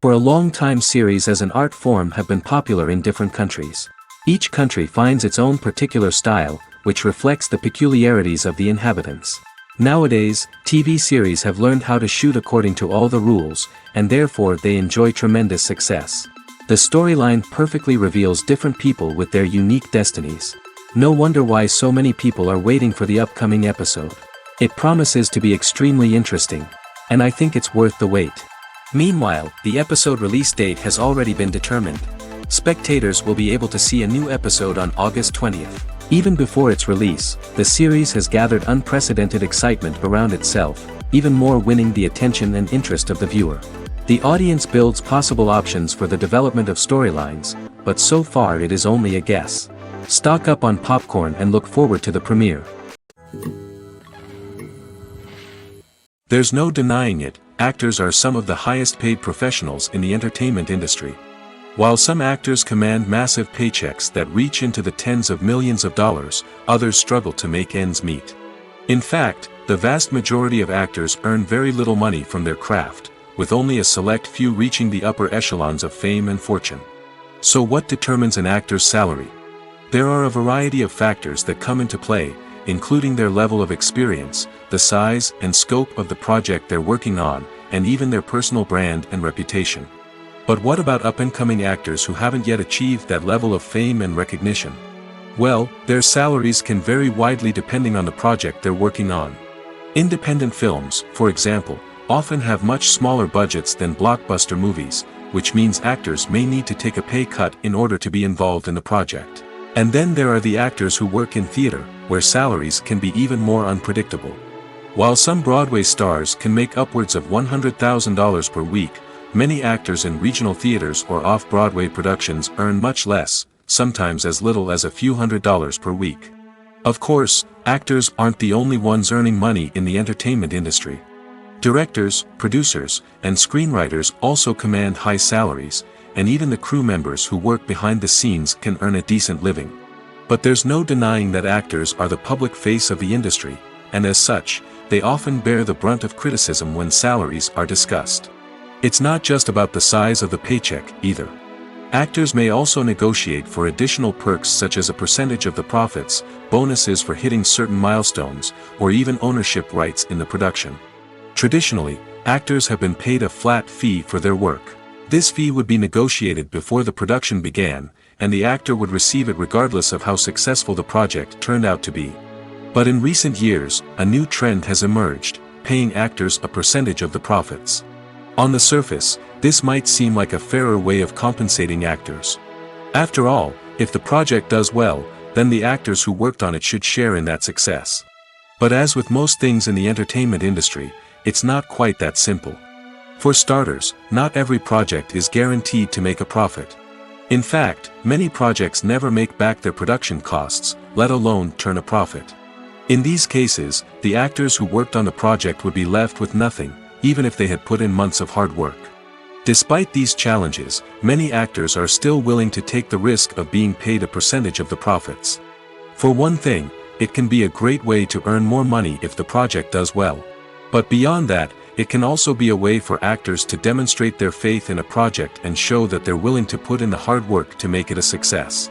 For a long time, series as an art form have been popular in different countries. Each country finds its own particular style, which reflects the peculiarities of the inhabitants. Nowadays, TV series have learned how to shoot according to all the rules, and therefore they enjoy tremendous success. The storyline perfectly reveals different people with their unique destinies. No wonder why so many people are waiting for the upcoming episode. It promises to be extremely interesting, and I think it's worth the wait. Meanwhile, the episode release date has already been determined. Spectators will be able to see a new episode on August 20th. Even before its release, the series has gathered unprecedented excitement around itself, even more winning the attention and interest of the viewer. The audience builds possible options for the development of storylines, but so far it is only a guess. Stock up on popcorn and look forward to the premiere. There's no denying it, actors are some of the highest paid professionals in the entertainment industry. While some actors command massive paychecks that reach into the tens of millions of dollars, others struggle to make ends meet. In fact, the vast majority of actors earn very little money from their craft, with only a select few reaching the upper echelons of fame and fortune. So what determines an actor's salary? There are a variety of factors that come into play, including their level of experience, the size and scope of the project they're working on, and even their personal brand and reputation. But what about up-and-coming actors who haven't yet achieved that level of fame and recognition? Well, their salaries can vary widely depending on the project they're working on. Independent films, for example, often have much smaller budgets than blockbuster movies, which means actors may need to take a pay cut in order to be involved in the project. And then there are the actors who work in theater, where salaries can be even more unpredictable. While some Broadway stars can make upwards of $100,000 per week, many actors in regional theaters or off-Broadway productions earn much less, sometimes as little as a few $100s per week. Of course, actors aren't the only ones earning money in the entertainment industry. Directors, producers, and screenwriters also command high salaries, and even the crew members who work behind the scenes can earn a decent living. But there's no denying that actors are the public face of the industry, and as such, they often bear the brunt of criticism when salaries are discussed. It's not just about the size of the paycheck, either. Actors may also negotiate for additional perks such as a percentage of the profits, bonuses for hitting certain milestones, or even ownership rights in the production. Traditionally, actors have been paid a flat fee for their work. This fee would be negotiated before the production began, and the actor would receive it regardless of how successful the project turned out to be. But in recent years, a new trend has emerged, paying actors a percentage of the profits. On the surface, this might seem like a fairer way of compensating actors. After all, if the project does well, then the actors who worked on it should share in that success. But as with most things in the entertainment industry, it's not quite that simple. For starters, not every project is guaranteed to make a profit. In fact, many projects never make back their production costs, let alone turn a profit. In these cases, the actors who worked on the project would be left with nothing, even if they had put in months of hard work. Despite these challenges, many actors are still willing to take the risk of being paid a percentage of the profits. For one thing, it can be a great way to earn more money if the project does well. But beyond that, it can also be a way for actors to demonstrate their faith in a project and show that they're willing to put in the hard work to make it a success.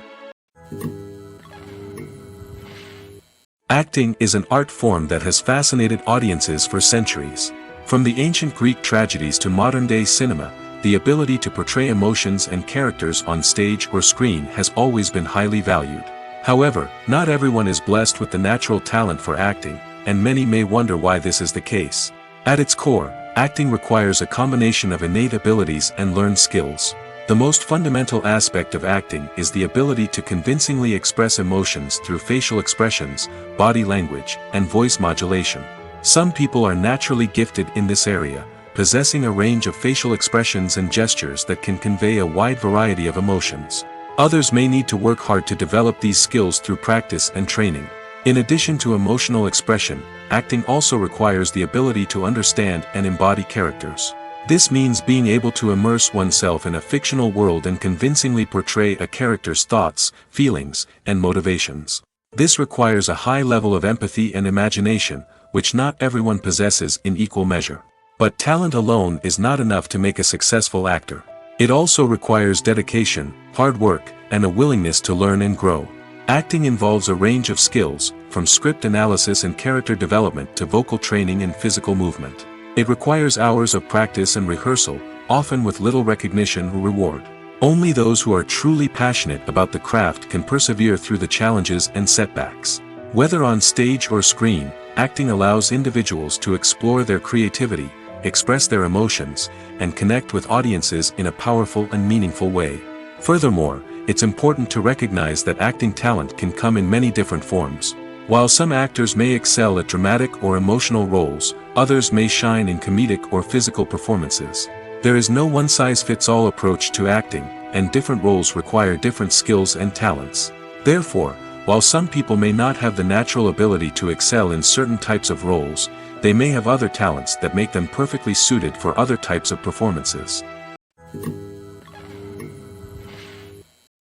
Acting is an art form that has fascinated audiences for centuries. From the ancient Greek tragedies to modern-day cinema, the ability to portray emotions and characters on stage or screen has always been highly valued. However, not everyone is blessed with the natural talent for acting, and many may wonder why this is the case. At its core, acting requires a combination of innate abilities and learned skills. The most fundamental aspect of acting is the ability to convincingly express emotions through facial expressions, body language, and voice modulation. Some people are naturally gifted in this area, possessing a range of facial expressions and gestures that can convey a wide variety of emotions. Others may need to work hard to develop these skills through practice and training. In addition to emotional expression, acting also requires the ability to understand and embody characters. This means being able to immerse oneself in a fictional world and convincingly portray a character's thoughts, feelings, and motivations. This requires a high level of empathy and imagination, which not everyone possesses in equal measure. But talent alone is not enough to make a successful actor. It also requires dedication, hard work, and a willingness to learn and grow. Acting involves a range of skills, from script analysis and character development to vocal training and physical movement. It requires hours of practice and rehearsal, often with little recognition or reward. Only those who are truly passionate about the craft can persevere through the challenges and setbacks. Whether on stage or screen, acting allows individuals to explore their creativity, express their emotions, and connect with audiences in a powerful and meaningful way. Furthermore, it's important to recognize that acting talent can come in many different forms. While some actors may excel at dramatic or emotional roles, others may shine in comedic or physical performances. There is no one-size-fits-all approach to acting, and different roles require different skills and talents. Therefore, while some people may not have the natural ability to excel in certain types of roles, they may have other talents that make them perfectly suited for other types of performances.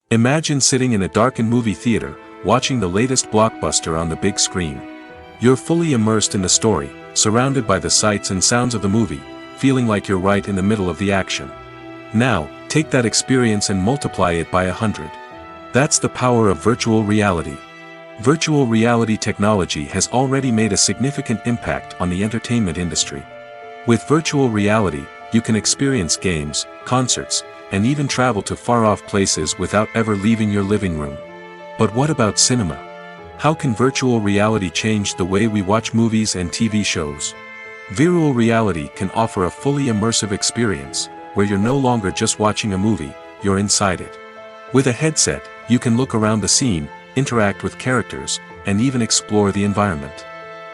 Imagine sitting in a darkened movie theater, watching the latest blockbuster on the big screen. You're fully immersed in the story, surrounded by the sights and sounds of the movie, feeling like you're right in the middle of the action. Now, take that experience and multiply it by 100. That's the power of virtual reality. Virtual reality technology has already made a significant impact on the entertainment industry. With virtual reality, you can experience games, concerts, and even travel to far-off places without ever leaving your living room. But what about cinema? How can virtual reality change the way we watch movies and TV shows? Virtual reality can offer a fully immersive experience, where you're no longer just watching a movie, you're inside it. With a headset, you can look around the scene, interact with characters, and even explore the environment.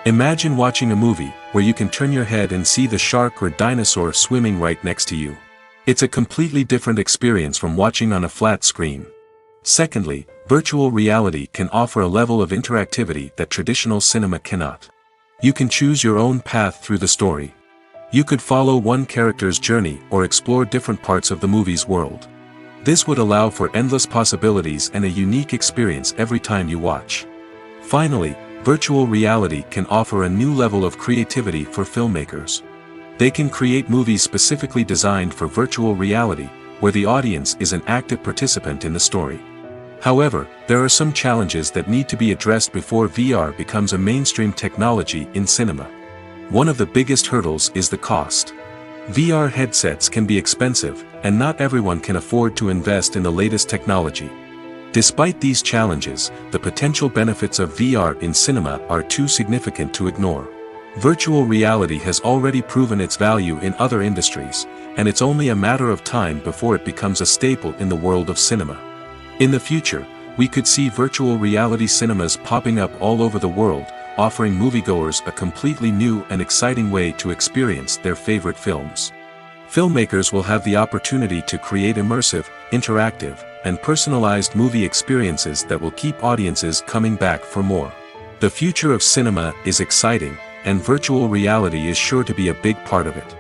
Imagine watching a movie, where you can turn your head and see the shark or dinosaur swimming right next to you. It's a completely different experience from watching on a flat screen. Secondly, virtual reality can offer a level of interactivity that traditional cinema cannot. You can choose your own path through the story. You could follow one character's journey or explore different parts of the movie's world. This would allow for endless possibilities and a unique experience every time you watch. Finally, virtual reality can offer a new level of creativity for filmmakers. They can create movies specifically designed for virtual reality, where the audience is an active participant in the story. However, there are some challenges that need to be addressed before VR becomes a mainstream technology in cinema. One of the biggest hurdles is the cost. VR headsets can be expensive, and not everyone can afford to invest in the latest technology. Despite these challenges, the potential benefits of VR in cinema are too significant to ignore. Virtual reality has already proven its value in other industries, and it's only a matter of time before it becomes a staple in the world of cinema. In the future, we could see virtual reality cinemas popping up all over the world, offering moviegoers a completely new and exciting way to experience their favorite films. Filmmakers will have the opportunity to create immersive, interactive, and personalized movie experiences that will keep audiences coming back for more. The future of cinema is exciting, and virtual reality is sure to be a big part of it.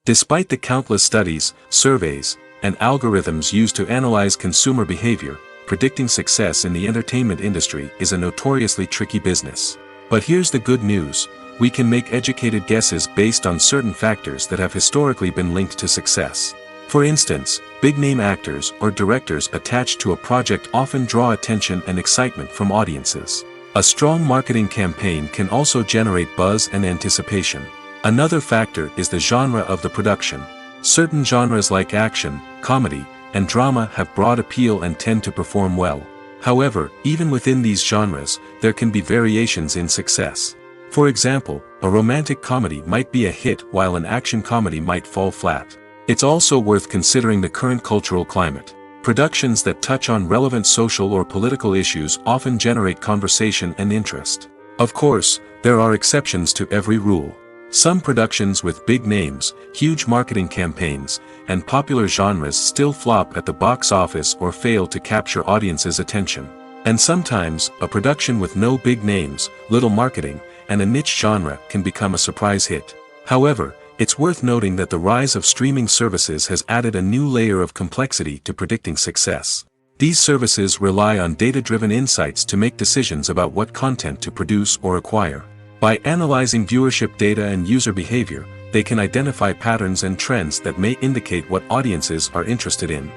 Despite the countless studies, surveys, and algorithms used to analyze consumer behavior, predicting success in the entertainment industry is a notoriously tricky business. But here's the good news: we can make educated guesses based on certain factors that have historically been linked to success. For instance, big-name actors or directors attached to a project often draw attention and excitement from audiences. A strong marketing campaign can also generate buzz and anticipation. Another factor is the genre of the production. Certain genres like action, comedy, and drama have broad appeal and tend to perform well. However, even within these genres, there can be variations in success. For example, a romantic comedy might be a hit while an action comedy might fall flat. It's also worth considering the current cultural climate. Productions that touch on relevant social or political issues often generate conversation and interest. Of course, there are exceptions to every rule. Some productions with big names, huge marketing campaigns, and popular genres still flop at the box office or fail to capture audiences' attention. And sometimes, a production with no big names, little marketing, and a niche genre can become a surprise hit. However, it's worth noting that the rise of streaming services has added a new layer of complexity to predicting success. These services rely on data-driven insights to make decisions about what content to produce or acquire. By analyzing viewership data and user behavior, they can identify patterns and trends that may indicate what audiences are interested in.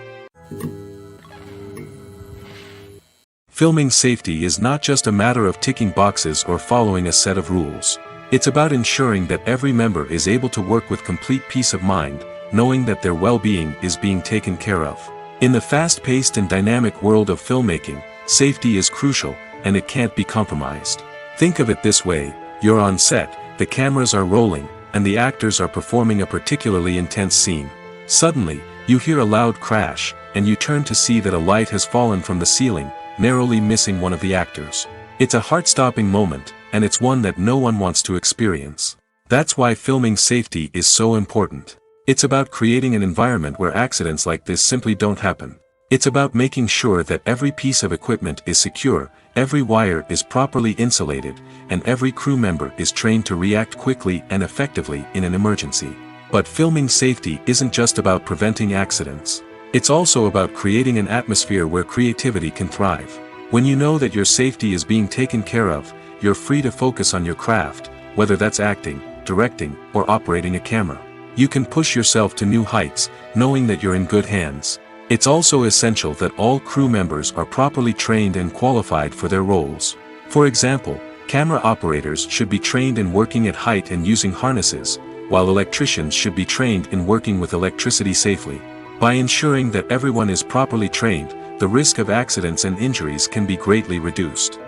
Filming safety is not just a matter of ticking boxes or following a set of rules. It's about ensuring that every member is able to work with complete peace of mind, knowing that their well-being is being taken care of. In the fast-paced and dynamic world of filmmaking, safety is crucial, and it can't be compromised. Think of it this way: you're on set, the cameras are rolling, and the actors are performing a particularly intense scene. Suddenly, you hear a loud crash, and you turn to see that a light has fallen from the ceiling, narrowly missing one of the actors. It's a heart-stopping moment, and it's one that no one wants to experience. That's why filming safety is so important. It's about creating an environment where accidents like this simply don't happen. It's about making sure that every piece of equipment is secure, every wire is properly insulated, and every crew member is trained to react quickly and effectively in an emergency. But filming safety isn't just about preventing accidents. It's also about creating an atmosphere where creativity can thrive. When you know that your safety is being taken care of, you're free to focus on your craft, whether that's acting, directing, or operating a camera. You can push yourself to new heights, knowing that you're in good hands. It's also essential that all crew members are properly trained and qualified for their roles. For example, camera operators should be trained in working at height and using harnesses, while electricians should be trained in working with electricity safely. By ensuring that everyone is properly trained, the risk of accidents and injuries can be greatly reduced.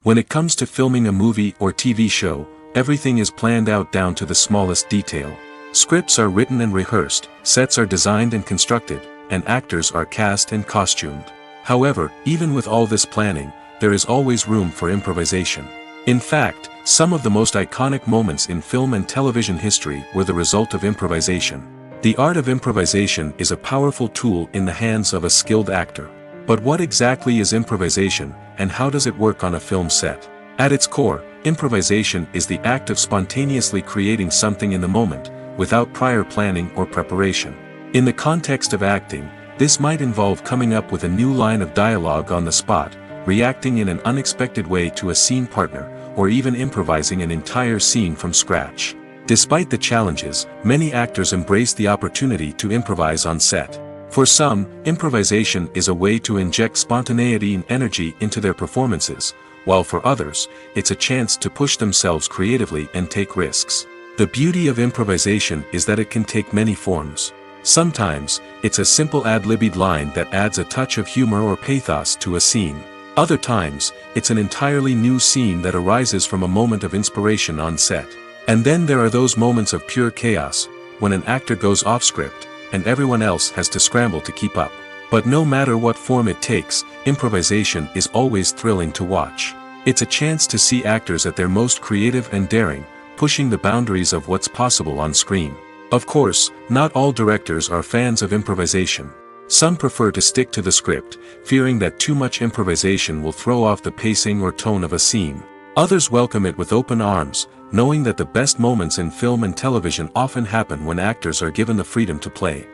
When it comes to filming a movie or TV show, everything is planned out down to the smallest detail. Scripts are written and rehearsed, sets are designed and constructed, and actors are cast and costumed. However, even with all this planning, there is always room for improvisation. In fact, some of the most iconic moments in film and television history were the result of improvisation. The art of improvisation is a powerful tool in the hands of a skilled actor. But what exactly is improvisation, and how does it work on a film set? At its core, improvisation is the act of spontaneously creating something in the moment, without prior planning or preparation. In the context of acting, this might involve coming up with a new line of dialogue on the spot, reacting in an unexpected way to a scene partner, or even improvising an entire scene from scratch. Despite the challenges, many actors embrace the opportunity to improvise on set. For some, improvisation is a way to inject spontaneity and energy into their performances, while for others, it's a chance to push themselves creatively and take risks. The beauty of improvisation is that it can take many forms. Sometimes, it's a simple ad-libbed line that adds a touch of humor or pathos to a scene. Other times, it's an entirely new scene that arises from a moment of inspiration on set. And then there are those moments of pure chaos, when an actor goes off script, and everyone else has to scramble to keep up. But no matter what form it takes, improvisation is always thrilling to watch. It's a chance to see actors at their most creative and daring, pushing the boundaries of what's possible on screen. Of course, not all directors are fans of improvisation. Some prefer to stick to the script, fearing that too much improvisation will throw off the pacing or tone of a scene. Others welcome it with open arms, knowing that the best moments in film and television often happen when actors are given the freedom to play.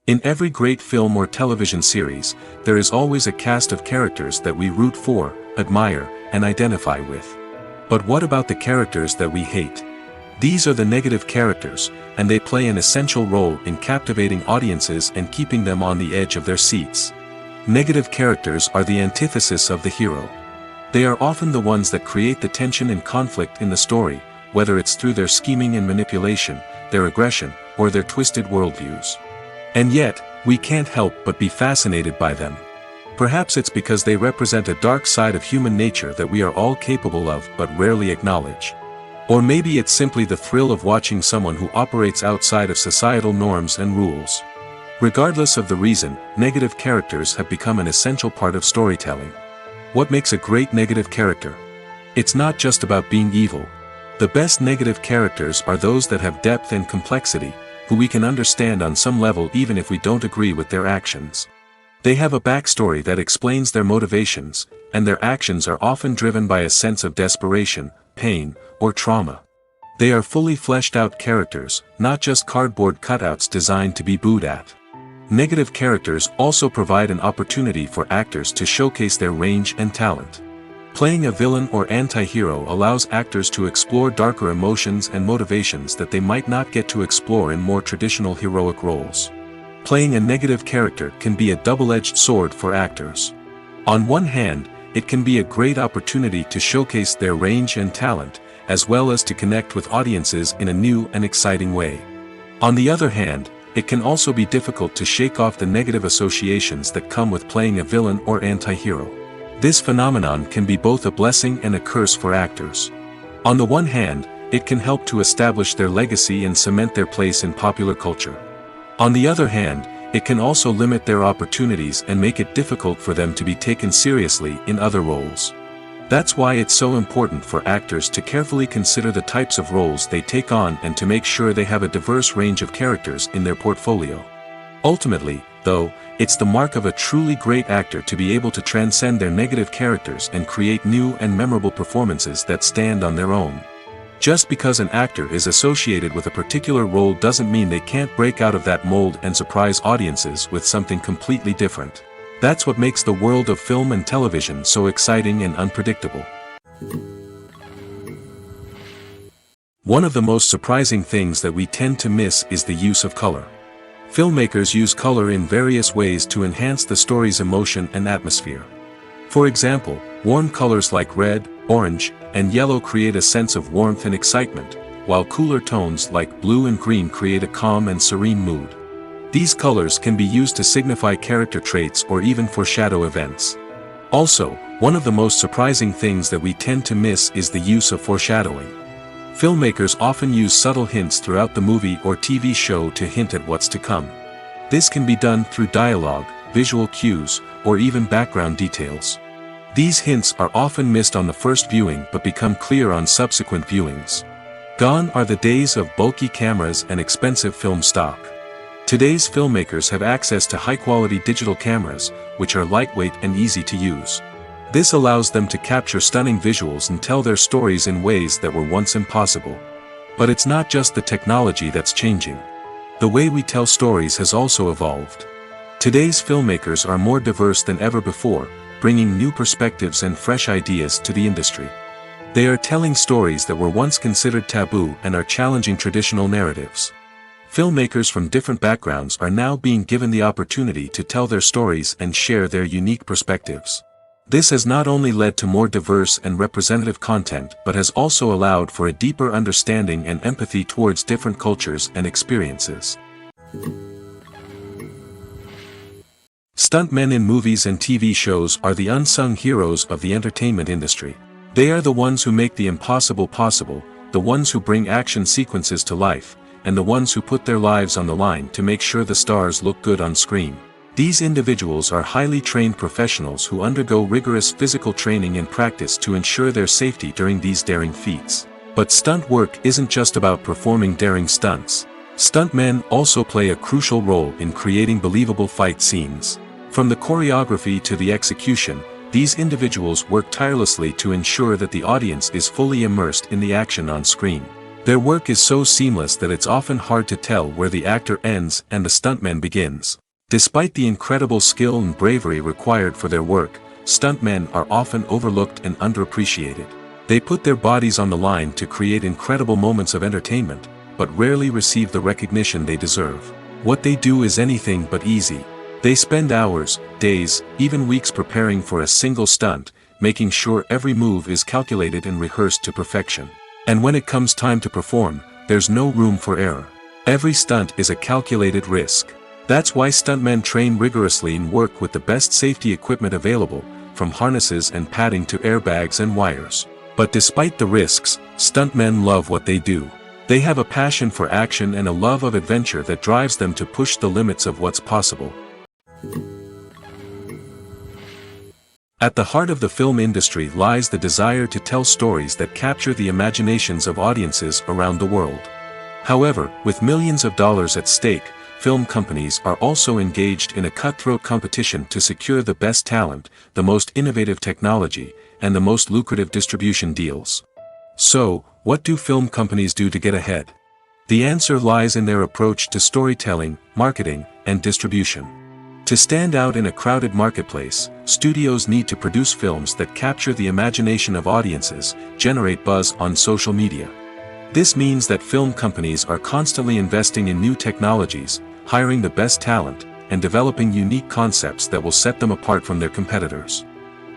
In every great film or television series, there is always a cast of characters that we root for, admire, and identify with. But what about the characters that we hate? These are the negative characters, and they play an essential role in captivating audiences and keeping them on the edge of their seats. Negative characters are the antithesis of the hero. They are often the ones that create the tension and conflict in the story, whether it's through their scheming and manipulation, their aggression, or their twisted worldviews. And yet, we can't help but be fascinated by them. Perhaps it's because they represent a dark side of human nature that we are all capable of but rarely acknowledge. Or maybe it's simply the thrill of watching someone who operates outside of societal norms and rules. Regardless of the reason, negative characters have become an essential part of storytelling. What makes a great negative character? It's not just about being evil. The best negative characters are those that have depth and complexity, who we can understand on some level even if we don't agree with their actions. They have a backstory that explains their motivations, and their actions are often driven by a sense of desperation, pain, or trauma. They are fully fleshed out characters, not just cardboard cutouts designed to be booed at. Negative characters also provide an opportunity for actors to showcase their range and talent. Playing a villain or anti-hero allows actors to explore darker emotions and motivations that they might not get to explore in more traditional heroic roles. Playing a negative character can be a double-edged sword for actors. On one hand, it can be a great opportunity to showcase their range and talent, as well as to connect with audiences in a new and exciting way. On the other hand, it can also be difficult to shake off the negative associations that come with playing a villain or anti-hero. This phenomenon can be both a blessing and a curse for actors. On the one hand, it can help to establish their legacy and cement their place in popular culture. On the other hand, it can also limit their opportunities and make it difficult for them to be taken seriously in other roles. That's why it's so important for actors to carefully consider the types of roles they take on and to make sure they have a diverse range of characters in their portfolio. Ultimately, though, it's the mark of a truly great actor to be able to transcend their negative characters and create new and memorable performances that stand on their own. Just because an actor is associated with a particular role doesn't mean they can't break out of that mold and surprise audiences with something completely different. That's what makes the world of film and television so exciting and unpredictable. One of the most surprising things that we tend to miss is the use of color. Filmmakers use color in various ways to enhance the story's emotion and atmosphere. For example, warm colors like red, orange, and yellow create a sense of warmth and excitement, while cooler tones like blue and green create a calm and serene mood. These colors can be used to signify character traits or even foreshadow events. Also, one of the most surprising things that we tend to miss is the use of foreshadowing. Filmmakers often use subtle hints throughout the movie or TV show to hint at what's to come. This can be done through dialogue, visual cues, or even background details. These hints are often missed on the first viewing but become clear on subsequent viewings. Gone are the days of bulky cameras and expensive film stock. Today's filmmakers have access to high-quality digital cameras, which are lightweight and easy to use. This allows them to capture stunning visuals and tell their stories in ways that were once impossible. But it's not just the technology that's changing. The way we tell stories has also evolved. Today's filmmakers are more diverse than ever before, bringing new perspectives and fresh ideas to the industry. They are telling stories that were once considered taboo and are challenging traditional narratives. Filmmakers from different backgrounds are now being given the opportunity to tell their stories and share their unique perspectives. This has not only led to more diverse and representative content but has also allowed for a deeper understanding and empathy towards different cultures and experiences. Stuntmen in movies and TV shows are the unsung heroes of the entertainment industry. They are the ones who make the impossible possible, the ones who bring action sequences to life, and the ones who put their lives on the line to make sure the stars look good on screen. These individuals are highly trained professionals who undergo rigorous physical training and practice to ensure their safety during these daring feats. But stunt work isn't just about performing daring stunts. Stuntmen also play a crucial role in creating believable fight scenes. From the choreography to the execution, these individuals work tirelessly to ensure that the audience is fully immersed in the action on screen. Their work is so seamless that it's often hard to tell where the actor ends and the stuntman begins. Despite the incredible skill and bravery required for their work, stuntmen are often overlooked and underappreciated. They put their bodies on the line to create incredible moments of entertainment, but rarely receive the recognition they deserve. What they do is anything but easy. They spend hours, days, even weeks preparing for a single stunt, making sure every move is calculated and rehearsed to perfection. And when it comes time to perform, there's no room for error. Every stunt is a calculated risk. That's why stuntmen train rigorously and work with the best safety equipment available, from harnesses and padding to airbags and wires. But despite the risks, stuntmen love what they do. They have a passion for action and a love of adventure that drives them to push the limits of what's possible. At the heart of the film industry lies the desire to tell stories that capture the imaginations of audiences around the world. However, with millions of dollars at stake, film companies are also engaged in a cutthroat competition to secure the best talent, the most innovative technology, and the most lucrative distribution deals. So, what do film companies do to get ahead? The answer lies in their approach to storytelling, marketing, and distribution. To stand out in a crowded marketplace, studios need to produce films that capture the imagination of audiences, generate buzz on social media. This means that film companies are constantly investing in new technologies, hiring the best talent, and developing unique concepts that will set them apart from their competitors.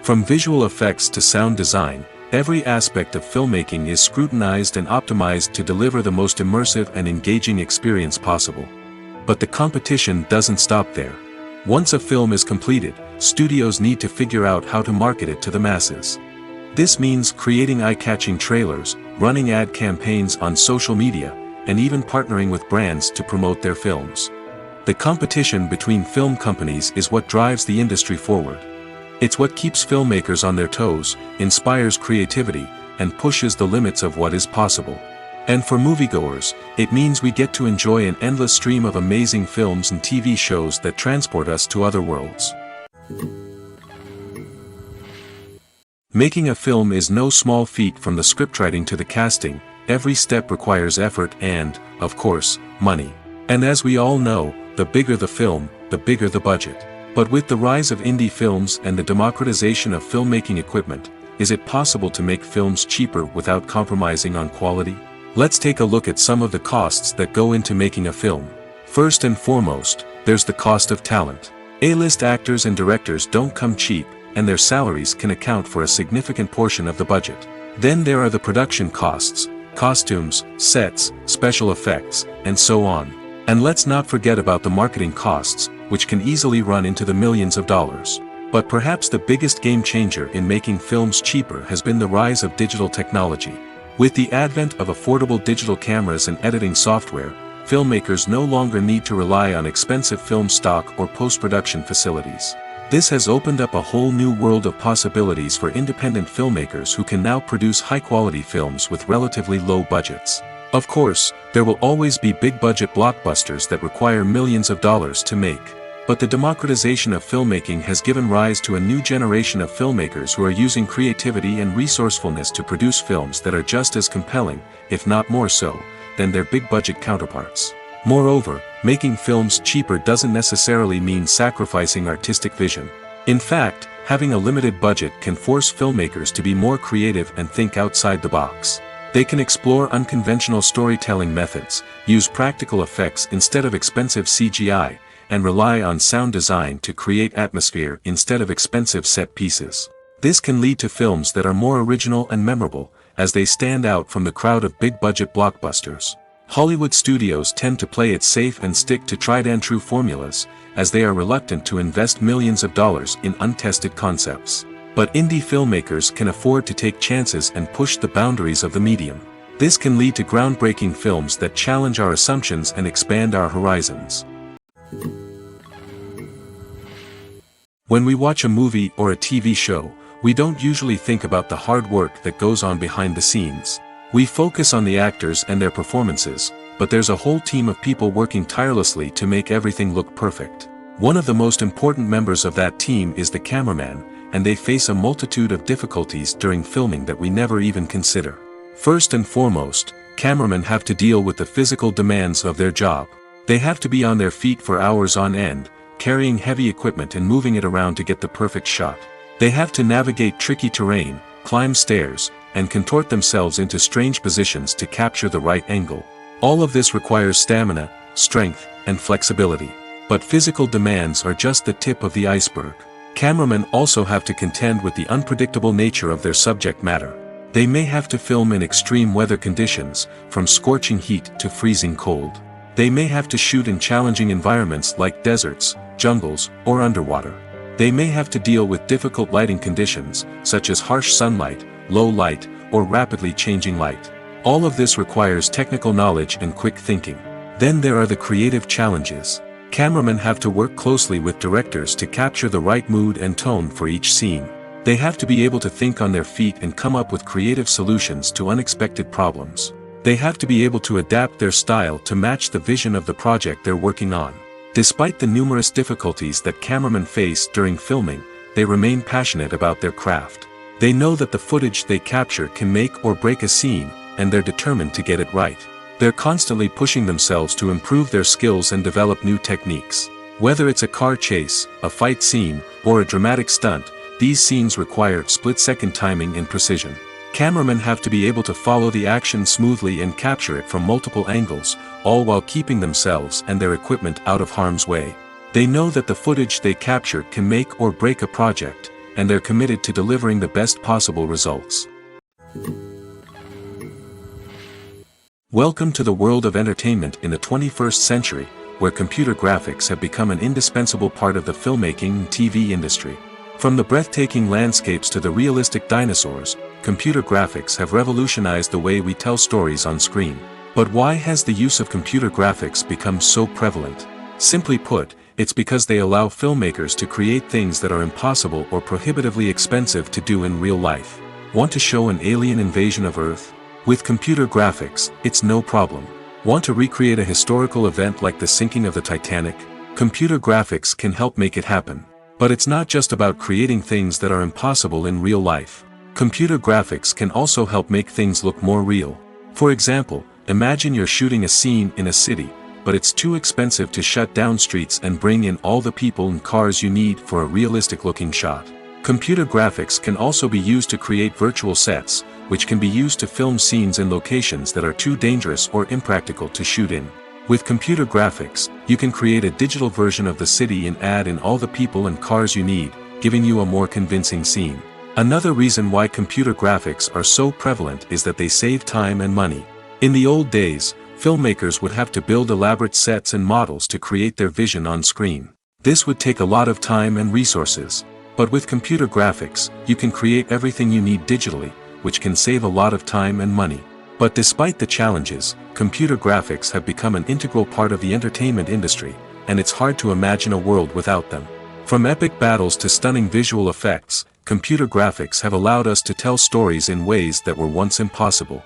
From visual effects to sound design, every aspect of filmmaking is scrutinized and optimized to deliver the most immersive and engaging experience possible. But the competition doesn't stop there. Once a film is completed, studios need to figure out how to market it to the masses. This means creating eye-catching trailers, running ad campaigns on social media, and even partnering with brands to promote their films. The competition between film companies is what drives the industry forward. It's what keeps filmmakers on their toes, inspires creativity, and pushes the limits of what is possible. And for moviegoers, it means we get to enjoy an endless stream of amazing films and TV shows that transport us to other worlds. Making a film is no small feat. From the scriptwriting to the casting, every step requires effort and, of course, money. And as we all know, the bigger the film, the bigger the budget. But with the rise of indie films and the democratization of filmmaking equipment, is it possible to make films cheaper without compromising on quality? Let's take a look at some of the costs that go into making a film. First and foremost, there's the cost of talent. A-list actors and directors don't come cheap, and their salaries can account for a significant portion of the budget. Then there are the production costs, costumes, sets, special effects, and so on. And let's not forget about the marketing costs, which can easily run into the millions of dollars. But perhaps the biggest game changer in making films cheaper has been the rise of digital technology. With the advent of affordable digital cameras and editing software, filmmakers no longer need to rely on expensive film stock or post-production facilities. This has opened up a whole new world of possibilities for independent filmmakers who can now produce high-quality films with relatively low budgets. Of course, there will always be big-budget blockbusters that require millions of dollars to make. But the democratization of filmmaking has given rise to a new generation of filmmakers who are using creativity and resourcefulness to produce films that are just as compelling, if not more so, than their big-budget counterparts. Moreover, making films cheaper doesn't necessarily mean sacrificing artistic vision. In fact, having a limited budget can force filmmakers to be more creative and think outside the box. They can explore unconventional storytelling methods, use practical effects instead of expensive CGI, and rely on sound design to create atmosphere instead of expensive set pieces. This can lead to films that are more original and memorable, as they stand out from the crowd of big-budget blockbusters. Hollywood studios tend to play it safe and stick to tried-and-true formulas, as they are reluctant to invest millions of dollars in untested concepts. But indie filmmakers can afford to take chances and push the boundaries of the medium. This can lead to groundbreaking films that challenge our assumptions and expand our horizons. When we watch a movie or a TV show, we don't usually think about the hard work that goes on behind the scenes. We focus on the actors and their performances, but there's a whole team of people working tirelessly to make everything look perfect. One of the most important members of that team is the cameraman, and they face a multitude of difficulties during filming that we never even consider. First and foremost, cameramen have to deal with the physical demands of their job. They have to be on their feet for hours on end, carrying heavy equipment and moving it around to get the perfect shot. They have to navigate tricky terrain, climb stairs, and contort themselves into strange positions to capture the right angle. All of this requires stamina, strength, and flexibility. But physical demands are just the tip of the iceberg. Cameramen also have to contend with the unpredictable nature of their subject matter. They may have to film in extreme weather conditions, from scorching heat to freezing cold. They may have to shoot in challenging environments like deserts, jungles, or underwater. They may have to deal with difficult lighting conditions, such as harsh sunlight, low light, or rapidly changing light. All of this requires technical knowledge and quick thinking. Then there are the creative challenges. Cameramen have to work closely with directors to capture the right mood and tone for each scene. They have to be able to think on their feet and come up with creative solutions to unexpected problems. They have to be able to adapt their style to match the vision of the project they're working on. Despite the numerous difficulties that cameramen face during filming, they remain passionate about their craft. They know that the footage they capture can make or break a scene, and they're determined to get it right. They're constantly pushing themselves to improve their skills and develop new techniques. Whether it's a car chase, a fight scene, or a dramatic stunt, these scenes require split-second timing and precision. Cameramen have to be able to follow the action smoothly and capture it from multiple angles, all while keeping themselves and their equipment out of harm's way. They know that the footage they capture can make or break a project, and they're committed to delivering the best possible results. Welcome to the world of entertainment in the 21st century, where computer graphics have become an indispensable part of the filmmaking and TV industry. From the breathtaking landscapes to the realistic dinosaurs, computer graphics have revolutionized the way we tell stories on screen. But why has the use of computer graphics become so prevalent? Simply put, it's because they allow filmmakers to create things that are impossible or prohibitively expensive to do in real life. Want to show an alien invasion of Earth? With computer graphics, it's no problem. Want to recreate a historical event like the sinking of the Titanic? Computer graphics can help make it happen. But it's not just about creating things that are impossible in real life. Computer graphics can also help make things look more real. For example, imagine you're shooting a scene in a city, but it's too expensive to shut down streets and bring in all the people and cars you need for a realistic-looking shot. Computer graphics can also be used to create virtual sets, which can be used to film scenes in locations that are too dangerous or impractical to shoot in. With computer graphics, you can create a digital version of the city and add in all the people and cars you need, giving you a more convincing scene. Another reason why computer graphics are so prevalent is that they save time and money. In the old days, filmmakers would have to build elaborate sets and models to create their vision on screen. This would take a lot of time and resources. But with computer graphics, you can create everything you need digitally, which can save a lot of time and money. But despite the challenges, computer graphics have become an integral part of the entertainment industry, and it's hard to imagine a world without them. From epic battles to stunning visual effects, computer graphics have allowed us to tell stories in ways that were once impossible.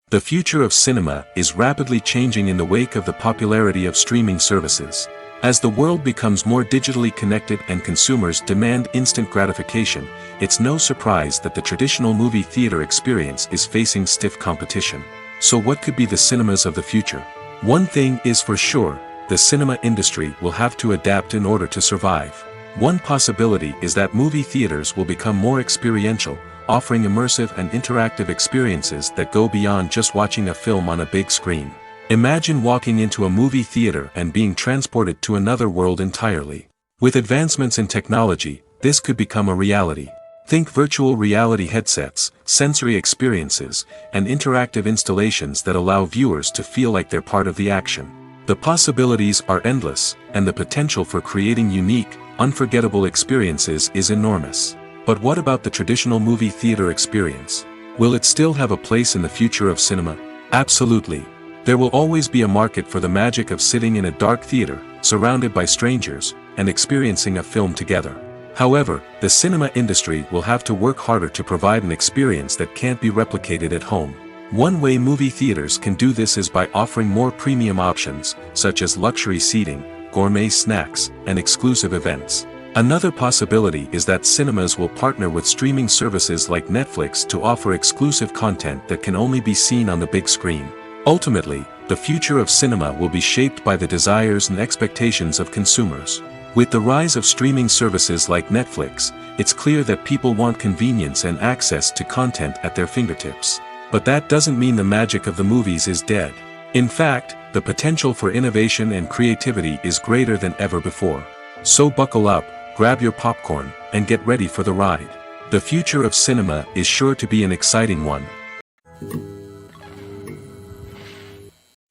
The future of cinema is rapidly changing in the wake of the popularity of streaming services. As the world becomes more digitally connected and consumers demand instant gratification, it's no surprise that the traditional movie theater experience is facing stiff competition. So what could be the cinemas of the future? One thing is for sure, the cinema industry will have to adapt in order to survive. One possibility is that movie theaters will become more experiential, offering immersive and interactive experiences that go beyond just watching a film on a big screen. Imagine walking into a movie theater and being transported to another world entirely. With advancements in technology, this could become a reality. Think virtual reality headsets, sensory experiences, and interactive installations that allow viewers to feel like they're part of the action. The possibilities are endless, and the potential for creating unique, unforgettable experiences is enormous. But what about the traditional movie theater experience? Will it still have a place in the future of cinema? Absolutely. There will always be a market for the magic of sitting in a dark theater, surrounded by strangers, and experiencing a film together. However, the cinema industry will have to work harder to provide an experience that can't be replicated at home. One way movie theaters can do this is by offering more premium options, such as luxury seating, gourmet snacks, and exclusive events. Another possibility is that cinemas will partner with streaming services like Netflix to offer exclusive content that can only be seen on the big screen. Ultimately, the future of cinema will be shaped by the desires and expectations of consumers. With the rise of streaming services like Netflix, it's clear that people want convenience and access to content at their fingertips. But that doesn't mean the magic of the movies is dead. In fact, the potential for innovation and creativity is greater than ever before. So buckle up, grab your popcorn, and get ready for the ride. The future of cinema is sure to be an exciting one.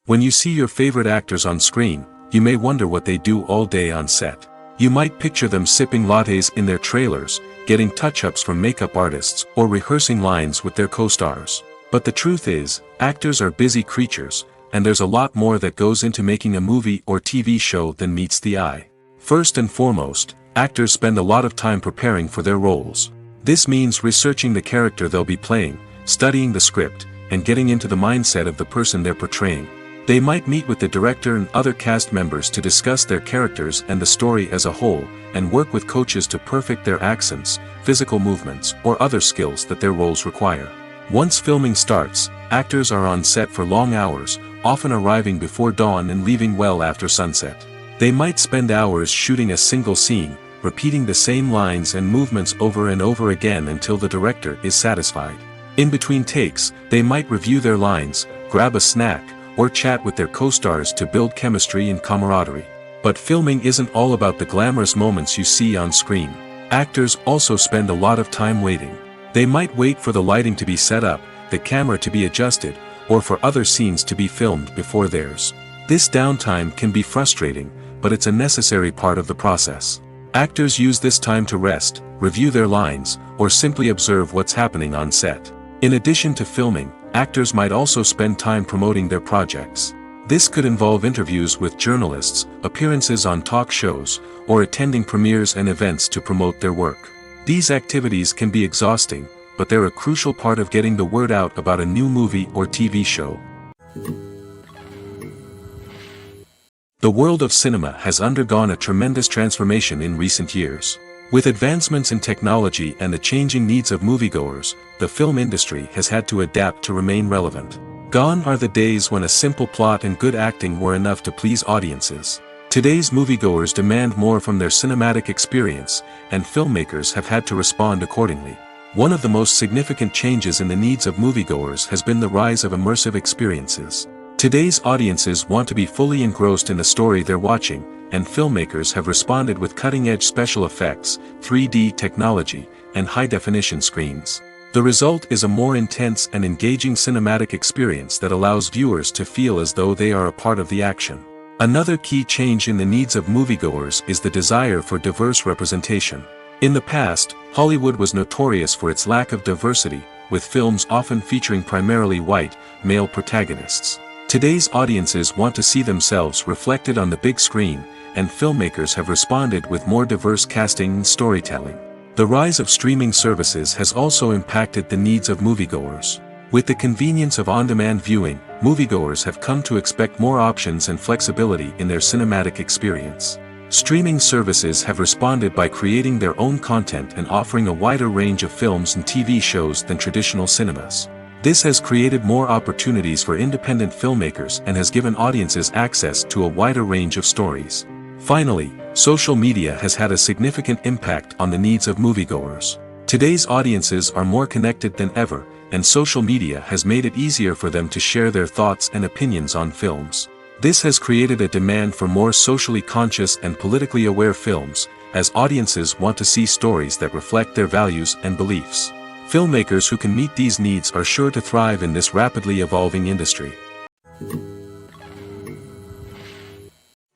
When you see your favorite actors on screen, you may wonder what they do all day on set. You might picture them sipping lattes in their trailers, getting touch-ups from makeup artists, or rehearsing lines with their co-stars. But the truth is, actors are busy creatures, and there's a lot more that goes into making a movie or TV show than meets the eye. First and foremost, actors spend a lot of time preparing for their roles. This means researching the character they'll be playing, studying the script, and getting into the mindset of the person they're portraying. They might meet with the director and other cast members to discuss their characters and the story as a whole, and work with coaches to perfect their accents, physical movements, or other skills that their roles require. Once filming starts, actors are on set for long hours, often arriving before dawn and leaving well after sunset. They might spend hours shooting a single scene, repeating the same lines and movements over and over again until the director is satisfied. In between takes, they might review their lines, grab a snack, or chat with their co-stars to build chemistry and camaraderie. But filming isn't all about the glamorous moments you see on screen. Actors also spend a lot of time waiting. They might wait for the lighting to be set up, the camera to be adjusted, or for other scenes to be filmed before theirs. This downtime can be frustrating, but it's a necessary part of the process. Actors use this time to rest, review their lines, or simply observe what's happening on set. In addition to filming, actors might also spend time promoting their projects. This could involve interviews with journalists, appearances on talk shows, or attending premieres and events to promote their work. These activities can be exhausting, but they're a crucial part of getting the word out about a new movie or TV show. The world of cinema has undergone a tremendous transformation in recent years. With advancements in technology and the changing needs of moviegoers, the film industry has had to adapt to remain relevant. Gone are the days when a simple plot and good acting were enough to please audiences. Today's moviegoers demand more from their cinematic experience, and filmmakers have had to respond accordingly. One of the most significant changes in the needs of moviegoers has been the rise of immersive experiences. Today's audiences want to be fully engrossed in the story they're watching, and filmmakers have responded with cutting-edge special effects, 3D technology, and high-definition screens. The result is a more intense and engaging cinematic experience that allows viewers to feel as though they are a part of the action. Another key change in the needs of moviegoers is the desire for diverse representation. In the past, Hollywood was notorious for its lack of diversity, with films often featuring primarily white, male protagonists. Today's audiences want to see themselves reflected on the big screen, and filmmakers have responded with more diverse casting and storytelling. The rise of streaming services has also impacted the needs of moviegoers. With the convenience of on-demand viewing, moviegoers have come to expect more options and flexibility in their cinematic experience. Streaming services have responded by creating their own content and offering a wider range of films and TV shows than traditional cinemas. This has created more opportunities for independent filmmakers and has given audiences access to a wider range of stories. Finally, social media has had a significant impact on the needs of moviegoers. Today's audiences are more connected than ever, and social media has made it easier for them to share their thoughts and opinions on films. This has created a demand for more socially conscious and politically aware films, as audiences want to see stories that reflect their values and beliefs. Filmmakers who can meet these needs are sure to thrive in this rapidly evolving industry.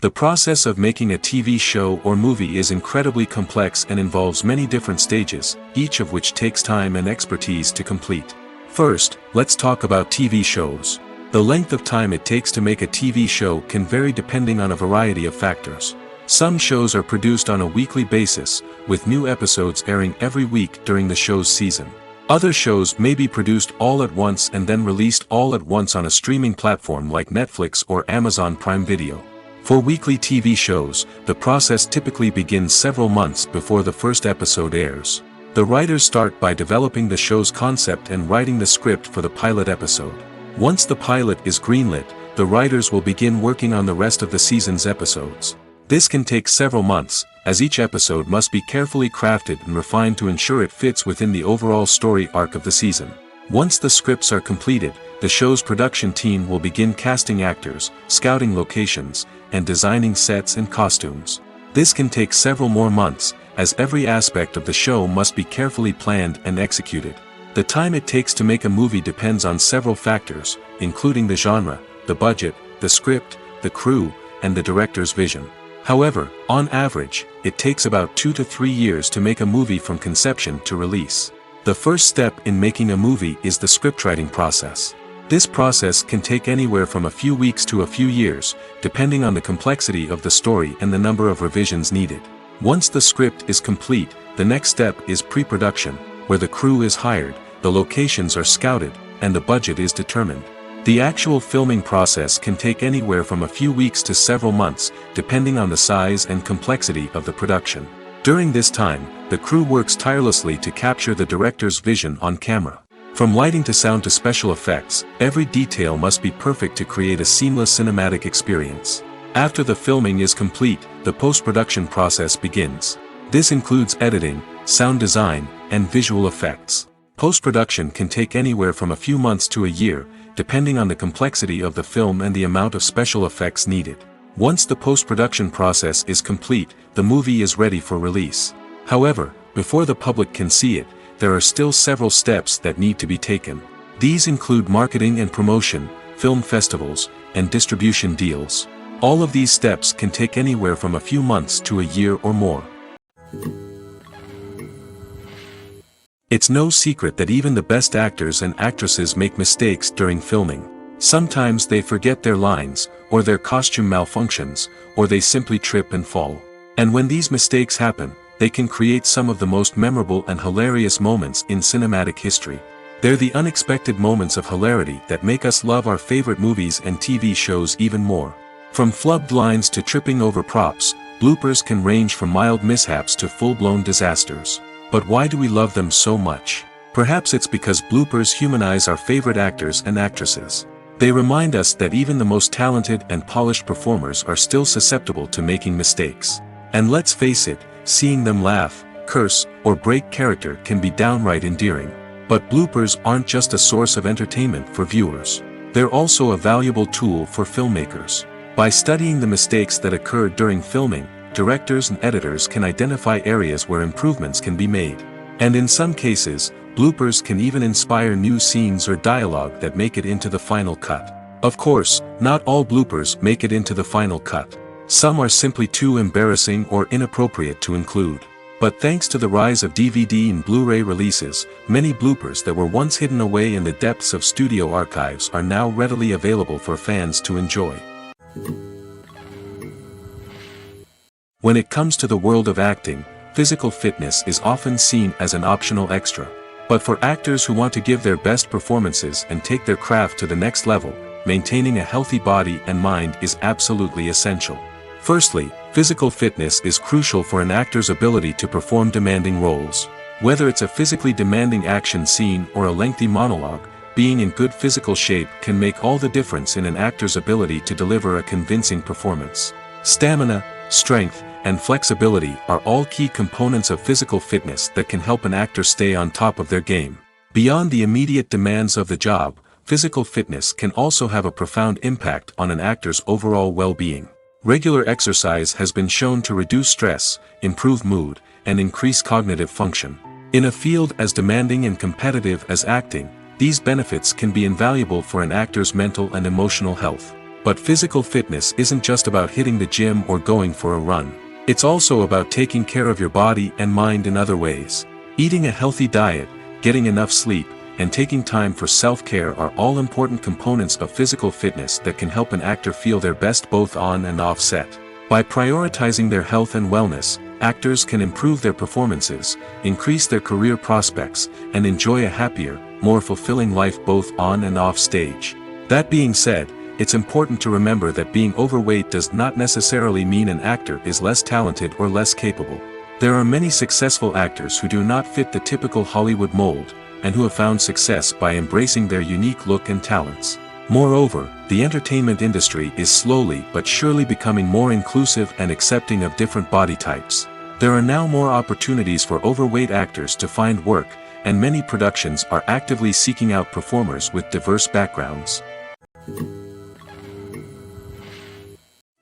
The process of making a TV show or movie is incredibly complex and involves many different stages, each of which takes time and expertise to complete. First, let's talk about TV shows. The length of time it takes to make a TV show can vary depending on a variety of factors. Some shows are produced on a weekly basis, with new episodes airing every week during the show's season. Other shows may be produced all at once and then released all at once on a streaming platform like Netflix or Amazon Prime Video. For weekly TV shows, the process typically begins several months before the first episode airs. The writers start by developing the show's concept and writing the script for the pilot episode. Once the pilot is greenlit, the writers will begin working on the rest of the season's episodes. This can take several months, as each episode must be carefully crafted and refined to ensure it fits within the overall story arc of the season. Once the scripts are completed, the show's production team will begin casting actors, scouting locations, and designing sets and costumes. This can take several more months, as every aspect of the show must be carefully planned and executed. The time it takes to make a movie depends on several factors, including the genre, the budget, the script, the crew, and the director's vision. However, on average, it takes about 2 to 3 years to make a movie from conception to release. The first step in making a movie is the scriptwriting process. This process can take anywhere from a few weeks to a few years, depending on the complexity of the story and the number of revisions needed. Once the script is complete, the next step is pre-production, where the crew is hired, the locations are scouted, and the budget is determined. The actual filming process can take anywhere from a few weeks to several months, depending on the size and complexity of the production. During this time, the crew works tirelessly to capture the director's vision on camera. From lighting to sound to special effects, every detail must be perfect to create a seamless cinematic experience. After the filming is complete, the post-production process begins. This includes editing, sound design, and visual effects. Post-production can take anywhere from a few months to a year, depending on the complexity of the film and the amount of special effects needed. Once the post-production process is complete, the movie is ready for release. However, before the public can see it, there are still several steps that need to be taken. These include marketing and promotion, film festivals, and distribution deals. All of these steps can take anywhere from a few months to a year or more. It's no secret that even the best actors and actresses make mistakes during filming. Sometimes they forget their lines, or their costume malfunctions, or they simply trip and fall. And when these mistakes happen, they can create some of the most memorable and hilarious moments in cinematic history. They're the unexpected moments of hilarity that make us love our favorite movies and TV shows even more. From flubbed lines to tripping over props, bloopers can range from mild mishaps to full-blown disasters. But why do we love them so much? Perhaps it's because bloopers humanize our favorite actors and actresses. They remind us that even the most talented and polished performers are still susceptible to making mistakes. And let's face it, seeing them laugh, curse, or break character can be downright endearing. But bloopers aren't just a source of entertainment for viewers. They're also a valuable tool for filmmakers. By studying the mistakes that occurred during filming, directors and editors can identify areas where improvements can be made. And in some cases, bloopers can even inspire new scenes or dialogue that make it into the final cut. Of course, not all bloopers make it into the final cut. Some are simply too embarrassing or inappropriate to include. But thanks to the rise of DVD and Blu-ray releases, many bloopers that were once hidden away in the depths of studio archives are now readily available for fans to enjoy. When it comes to the world of acting, physical fitness is often seen as an optional extra. But for actors who want to give their best performances and take their craft to the next level, maintaining a healthy body and mind is absolutely essential. Firstly, physical fitness is crucial for an actor's ability to perform demanding roles. Whether it's a physically demanding action scene or a lengthy monologue, being in good physical shape can make all the difference in an actor's ability to deliver a convincing performance. Stamina, strength, and flexibility are all key components of physical fitness that can help an actor stay on top of their game. Beyond the immediate demands of the job, physical fitness can also have a profound impact on an actor's overall well-being. Regular exercise has been shown to reduce stress, improve mood, and increase cognitive function. In a field as demanding and competitive as acting, these benefits can be invaluable for an actor's mental and emotional health. But physical fitness isn't just about hitting the gym or going for a run. It's also about taking care of your body and mind in other ways. Eating a healthy diet, getting enough sleep, and taking time for self-care are all important components of physical fitness that can help an actor feel their best both on and off set. By prioritizing their health and wellness, actors can improve their performances, increase their career prospects, and enjoy a happier, more fulfilling life both on and off stage. That being said, it's important to remember that being overweight does not necessarily mean an actor is less talented or less capable. There are many successful actors who do not fit the typical Hollywood mold, and who have found success by embracing their unique look and talents. Moreover, the entertainment industry is slowly but surely becoming more inclusive and accepting of different body types. There are now more opportunities for overweight actors to find work, and many productions are actively seeking out performers with diverse backgrounds.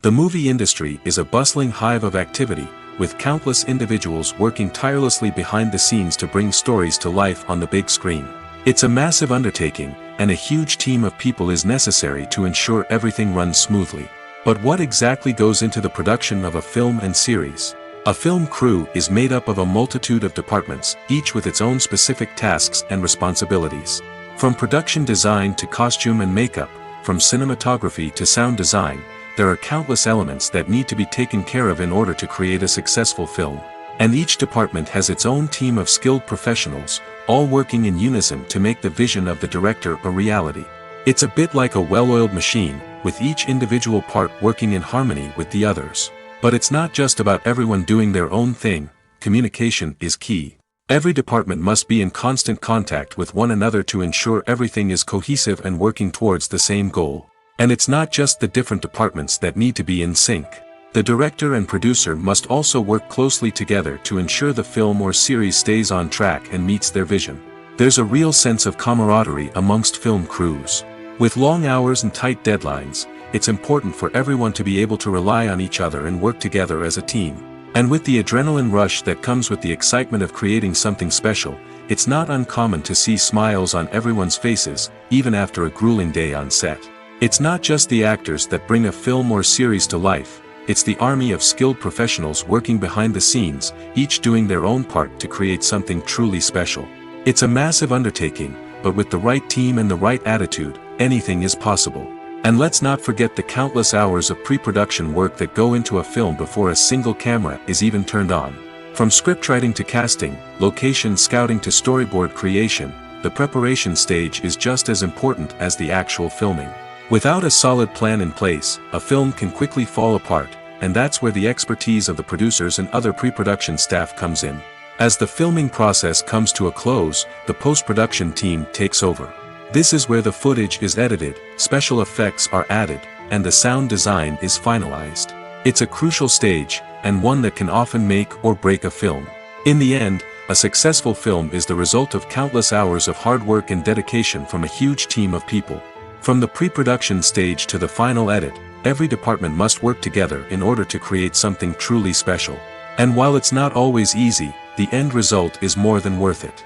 The movie industry is a bustling hive of activity, with countless individuals working tirelessly behind the scenes to bring stories to life on the big screen. It's a massive undertaking, and a huge team of people is necessary to ensure everything runs smoothly. But what exactly goes into the production of a film and series? A film crew is made up of a multitude of departments, each with its own specific tasks and responsibilities. From production design to costume and makeup, from cinematography to sound design, there are countless elements that need to be taken care of in order to create a successful film. And each department has its own team of skilled professionals, all working in unison to make the vision of the director a reality. It's a bit like a well-oiled machine, with each individual part working in harmony with the others. But it's not just about everyone doing their own thing. Communication is key. Every department must be in constant contact with one another to ensure everything is cohesive and working towards the same goal. And it's not just the different departments that need to be in sync. The director and producer must also work closely together to ensure the film or series stays on track and meets their vision. There's a real sense of camaraderie amongst film crews. With long hours and tight deadlines, it's important for everyone to be able to rely on each other and work together as a team. And with the adrenaline rush that comes with the excitement of creating something special, it's not uncommon to see smiles on everyone's faces, even after a grueling day on set. It's not just the actors that bring a film or series to life, it's the army of skilled professionals working behind the scenes, each doing their own part to create something truly special. It's a massive undertaking, but with the right team and the right attitude, anything is possible. And let's not forget the countless hours of pre-production work that go into a film before a single camera is even turned on. From scriptwriting to casting, location scouting to storyboard creation, the preparation stage is just as important as the actual filming. Without a solid plan in place, a film can quickly fall apart, and that's where the expertise of the producers and other pre-production staff comes in. As the filming process comes to a close, the post-production team takes over. This is where the footage is edited, special effects are added, and the sound design is finalized. It's a crucial stage, and one that can often make or break a film. In the end, a successful film is the result of countless hours of hard work and dedication from a huge team of people. From the pre-production stage to the final edit, every department must work together in order to create something truly special. And while it's not always easy, the end result is more than worth it.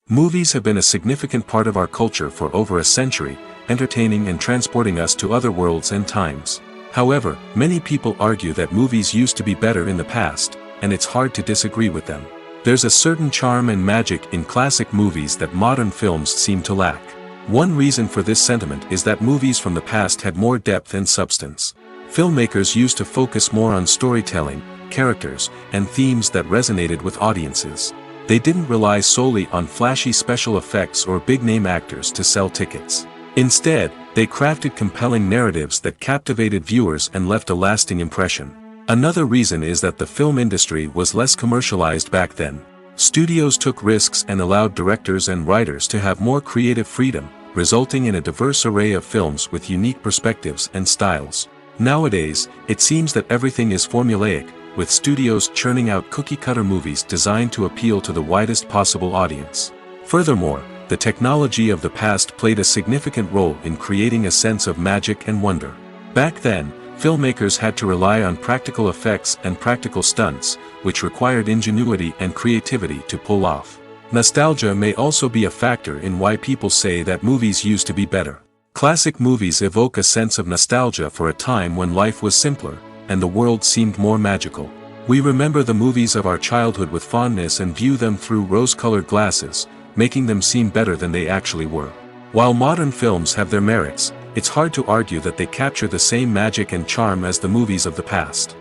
Movies have been a significant part of our culture for over a century, entertaining and transporting us to other worlds and times. However, many people argue that movies used to be better in the past, and it's hard to disagree with them. There's a certain charm and magic in classic movies that modern films seem to lack. One reason for this sentiment is that movies from the past had more depth and substance. Filmmakers used to focus more on storytelling, characters, and themes that resonated with audiences. They didn't rely solely on flashy special effects or big-name actors to sell tickets. Instead, they crafted compelling narratives that captivated viewers and left a lasting impression. Another reason is that the film industry was less commercialized back then. Studios took risks and allowed directors and writers to have more creative freedom, resulting in a diverse array of films with unique perspectives and styles. Nowadays, it seems that everything is formulaic, with studios churning out cookie-cutter movies designed to appeal to the widest possible audience. Furthermore, the technology of the past played a significant role in creating a sense of magic and wonder. Back then, filmmakers had to rely on practical effects and practical stunts, which required ingenuity and creativity to pull off. Nostalgia may also be a factor in why people say that movies used to be better. Classic movies evoke a sense of nostalgia for a time when life was simpler, and the world seemed more magical. We remember the movies of our childhood with fondness and view them through rose-colored glasses, making them seem better than they actually were. While modern films have their merits, it's hard to argue that they capture the same magic and charm as the movies of the past.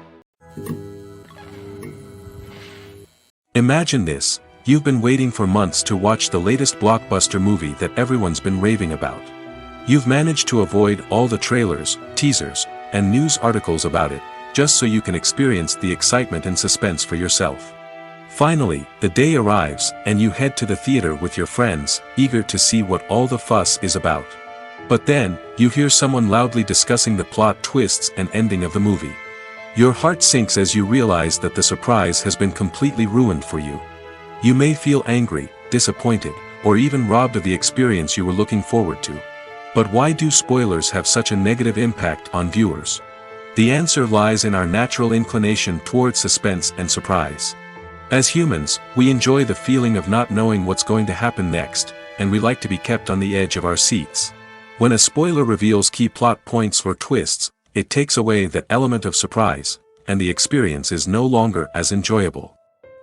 Imagine this: you've been waiting for months to watch the latest blockbuster movie that everyone's been raving about. You've managed to avoid all the trailers, teasers, and news articles about it, just so you can experience the excitement and suspense for yourself. Finally, the day arrives, and you head to the theater with your friends, eager to see what all the fuss is about. But then, you hear someone loudly discussing the plot twists and ending of the movie. Your heart sinks as you realize that the surprise has been completely ruined for you. You may feel angry, disappointed, or even robbed of the experience you were looking forward to. But why do spoilers have such a negative impact on viewers? The answer lies in our natural inclination toward suspense and surprise. As humans, we enjoy the feeling of not knowing what's going to happen next, and we like to be kept on the edge of our seats. When a spoiler reveals key plot points or twists, it takes away that element of surprise, and the experience is no longer as enjoyable.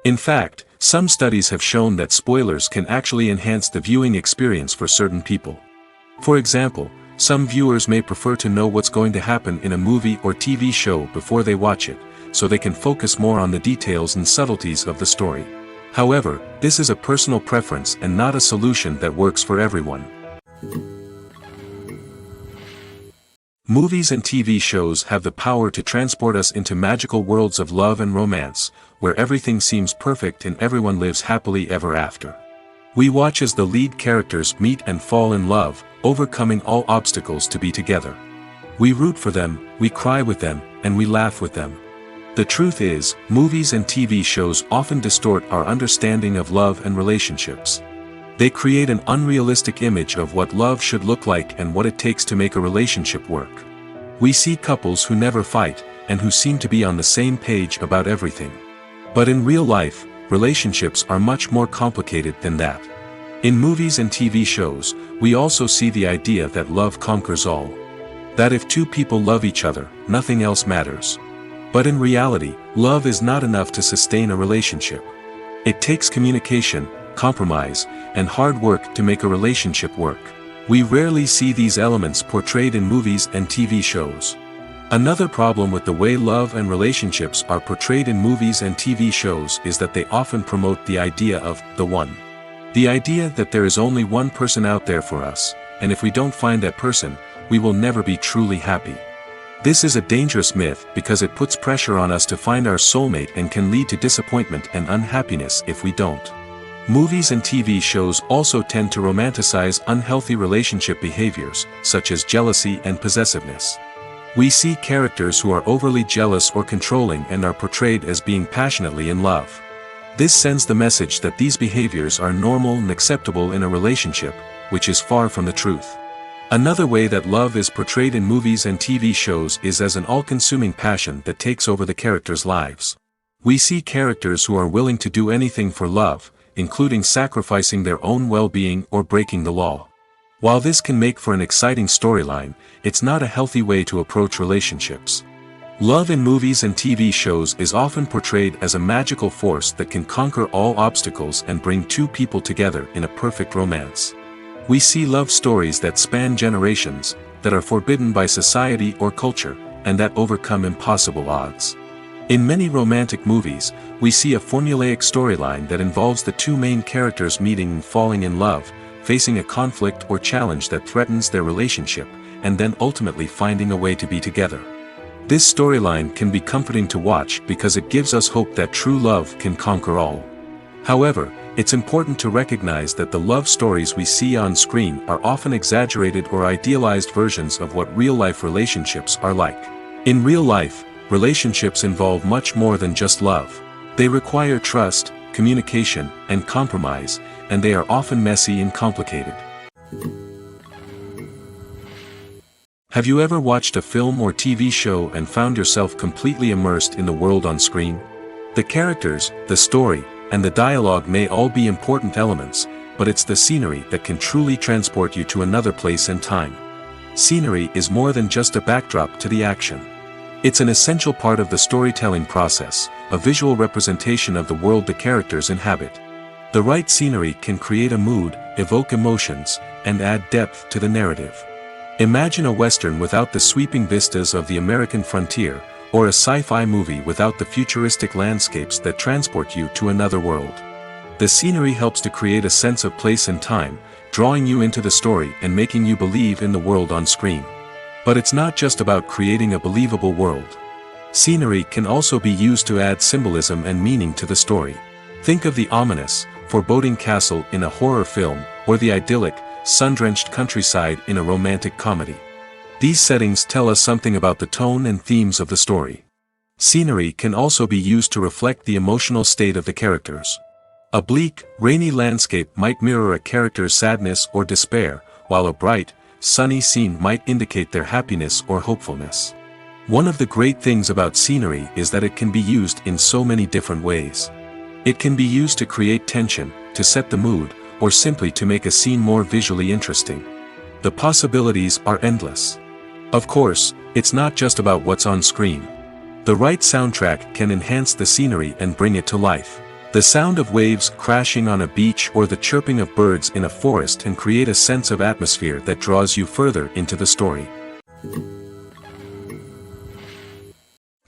In fact, some studies have shown that spoilers can actually enhance the viewing experience for certain people. For example, some viewers may prefer to know what's going to happen in a movie or TV show before they watch it, so they can focus more on the details and subtleties of the story. However, this is a personal preference and not a solution that works for everyone. Movies and TV shows have the power to transport us into magical worlds of love and romance, where everything seems perfect and everyone lives happily ever after. We watch as the lead characters meet and fall in love, overcoming all obstacles to be together. We root for them, we cry with them, and we laugh with them. The truth is, movies and TV shows often distort our understanding of love and relationships. They create an unrealistic image of what love should look like and what it takes to make a relationship work. We see couples who never fight, and who seem to be on the same page about everything. But in real life, relationships are much more complicated than that. In movies and TV shows, we also see the idea that love conquers all. That if two people love each other, nothing else matters. But in reality, love is not enough to sustain a relationship. It takes communication, compromise, and hard work to make a relationship work. We rarely see these elements portrayed in movies and TV shows. Another problem with the way love and relationships are portrayed in movies and TV shows is that they often promote the idea of the one. The idea that there is only one person out there for us, and if we don't find that person, we will never be truly happy. This is a dangerous myth because it puts pressure on us to find our soulmate and can lead to disappointment and unhappiness if we don't. Movies and TV shows also tend to romanticize unhealthy relationship behaviors, such as jealousy and possessiveness. We see characters who are overly jealous or controlling and are portrayed as being passionately in love. This sends the message that these behaviors are normal and acceptable in a relationship, which is far from the truth. Another way that love is portrayed in movies and TV shows is as an all-consuming passion that takes over the characters' lives. We see characters who are willing to do anything for love, including sacrificing their own well-being or breaking the law. While this can make for an exciting storyline, it's not a healthy way to approach relationships. Love in movies and TV shows is often portrayed as a magical force that can conquer all obstacles and bring two people together in a perfect romance. We see love stories that span generations, that are forbidden by society or culture, and that overcome impossible odds. In many romantic movies, we see a formulaic storyline that involves the two main characters meeting and falling in love, facing a conflict or challenge that threatens their relationship, and then ultimately finding a way to be together. This storyline can be comforting to watch because it gives us hope that true love can conquer all. However, it's important to recognize that the love stories we see on screen are often exaggerated or idealized versions of what real-life relationships are like. In real life, relationships involve much more than just love. They require trust, communication, and compromise, and they are often messy and complicated. Have you ever watched a film or TV show and found yourself completely immersed in the world on screen? The characters, the story, and the dialogue may all be important elements, but it's the scenery that can truly transport you to another place and time. Scenery is more than just a backdrop to the action. It's an essential part of the storytelling process, a visual representation of the world the characters inhabit. The right scenery can create a mood, evoke emotions, and add depth to the narrative. Imagine a Western without the sweeping vistas of the American frontier, or a sci-fi movie without the futuristic landscapes that transport you to another world. The scenery helps to create a sense of place and time, drawing you into the story and making you believe in the world on screen. But it's not just about creating a believable world. Scenery can also be used to add symbolism and meaning to the story. Think of the ominous, foreboding castle in a horror film, or the idyllic, sun-drenched countryside in a romantic comedy. These settings tell us something about the tone and themes of the story. Scenery can also be used to reflect the emotional state of the characters. A bleak, rainy landscape might mirror a character's sadness or despair, while a bright, sunny scene might indicate their happiness or hopefulness. One of the great things about scenery is that it can be used in so many different ways. It can be used to create tension, to set the mood, or simply to make a scene more visually interesting. The possibilities are endless. Of course, it's not just about what's on screen. The right soundtrack can enhance the scenery and bring it to life. The sound of waves crashing on a beach or the chirping of birds in a forest can create a sense of atmosphere that draws you further into the story.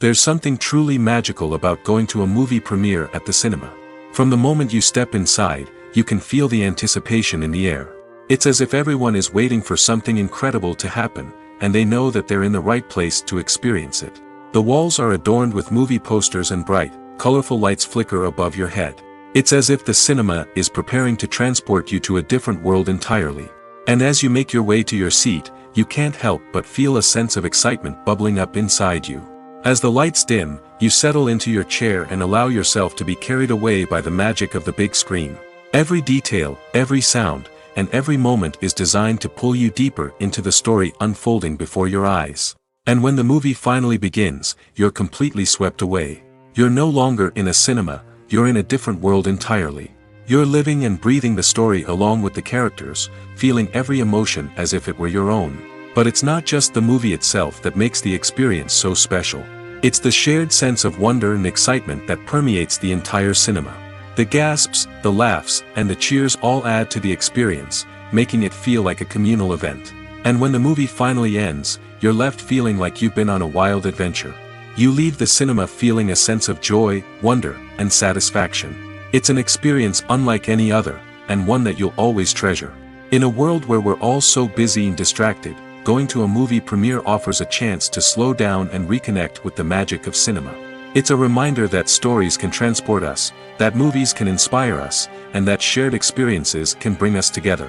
There's something truly magical about going to a movie premiere at the cinema. From the moment you step inside, you can feel the anticipation in the air. It's as if everyone is waiting for something incredible to happen, and they know that they're in the right place to experience it. The walls are adorned with movie posters and bright, colorful lights flicker above your head. It's as if the cinema is preparing to transport you to a different world entirely. And as you make your way to your seat, you can't help but feel a sense of excitement bubbling up inside you. As the lights dim, you settle into your chair and allow yourself to be carried away by the magic of the big screen. Every detail, every sound, and every moment is designed to pull you deeper into the story unfolding before your eyes. And when the movie finally begins, you're completely swept away. You're no longer in a cinema, you're in a different world entirely. You're living and breathing the story along with the characters, feeling every emotion as if it were your own. But it's not just the movie itself that makes the experience so special. It's the shared sense of wonder and excitement that permeates the entire cinema. The gasps, the laughs, and the cheers all add to the experience, making it feel like a communal event. And when the movie finally ends, you're left feeling like you've been on a wild adventure. You leave the cinema feeling a sense of joy, wonder, and satisfaction. It's an experience unlike any other, and one that you'll always treasure. In a world where we're all so busy and distracted, going to a movie premiere offers a chance to slow down and reconnect with the magic of cinema. It's a reminder that stories can transport us, that movies can inspire us, and that shared experiences can bring us together.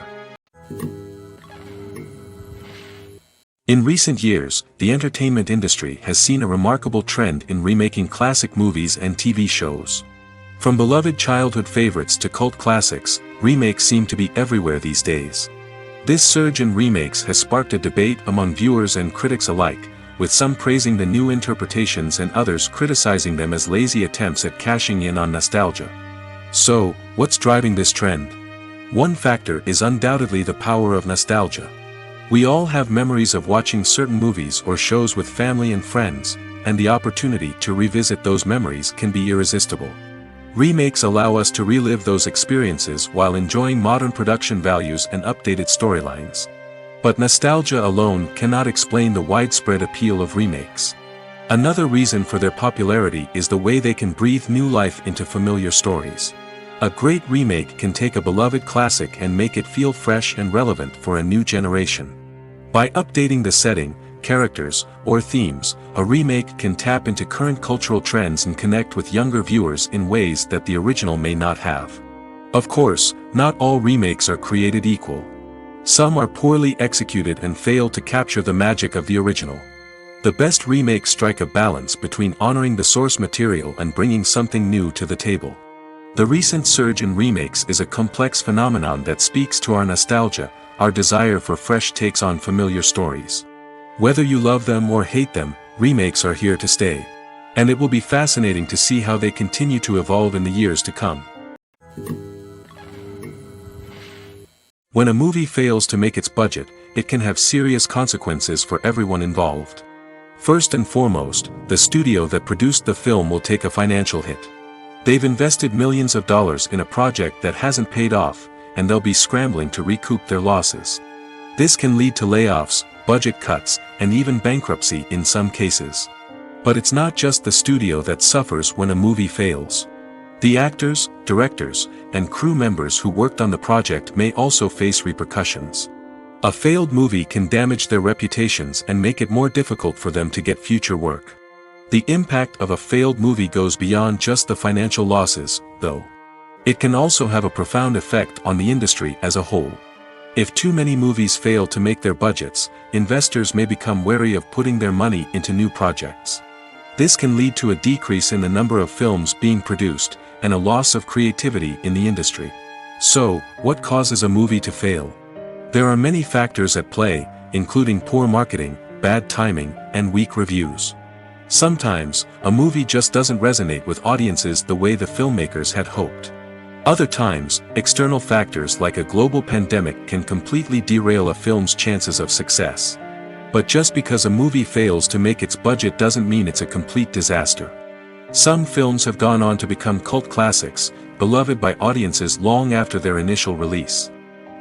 In recent years, the entertainment industry has seen a remarkable trend in remaking classic movies and TV shows. From beloved childhood favorites to cult classics, remakes seem to be everywhere these days. This surge in remakes has sparked a debate among viewers and critics alike, with some praising the new interpretations and others criticizing them as lazy attempts at cashing in on nostalgia. So, what's driving this trend? One factor is undoubtedly the power of nostalgia. We all have memories of watching certain movies or shows with family and friends, and the opportunity to revisit those memories can be irresistible. Remakes allow us to relive those experiences while enjoying modern production values and updated storylines. But nostalgia alone cannot explain the widespread appeal of remakes. Another reason for their popularity is the way they can breathe new life into familiar stories. A great remake can take a beloved classic and make it feel fresh and relevant for a new generation. By updating the setting, characters, or themes, a remake can tap into current cultural trends and connect with younger viewers in ways that the original may not have. Of course, not all remakes are created equal. Some are poorly executed and fail to capture the magic of the original. The best remakes strike a balance between honoring the source material and bringing something new to the table. The recent surge in remakes is a complex phenomenon that speaks to our nostalgia, our desire for fresh takes on familiar stories. Whether you love them or hate them, remakes are here to stay. And it will be fascinating to see how they continue to evolve in the years to come. When a movie fails to make its budget, it can have serious consequences for everyone involved. First and foremost, the studio that produced the film will take a financial hit. They've invested millions of dollars in a project that hasn't paid off, and they'll be scrambling to recoup their losses. This can lead to layoffs, budget cuts, and even bankruptcy in some cases. But it's not just the studio that suffers when a movie fails. The actors, directors, and crew members who worked on the project may also face repercussions. A failed movie can damage their reputations and make it more difficult for them to get future work. The impact of a failed movie goes beyond just the financial losses, though. It can also have a profound effect on the industry as a whole. If too many movies fail to make their budgets, investors may become wary of putting their money into new projects. This can lead to a decrease in the number of films being produced, and a loss of creativity in the industry. So, what causes a movie to fail? There are many factors at play, including poor marketing, bad timing, and weak reviews. Sometimes, a movie just doesn't resonate with audiences the way the filmmakers had hoped. Other times, external factors like a global pandemic can completely derail a film's chances of success. But just because a movie fails to make its budget doesn't mean it's a complete disaster. Some films have gone on to become cult classics, beloved by audiences long after their initial release.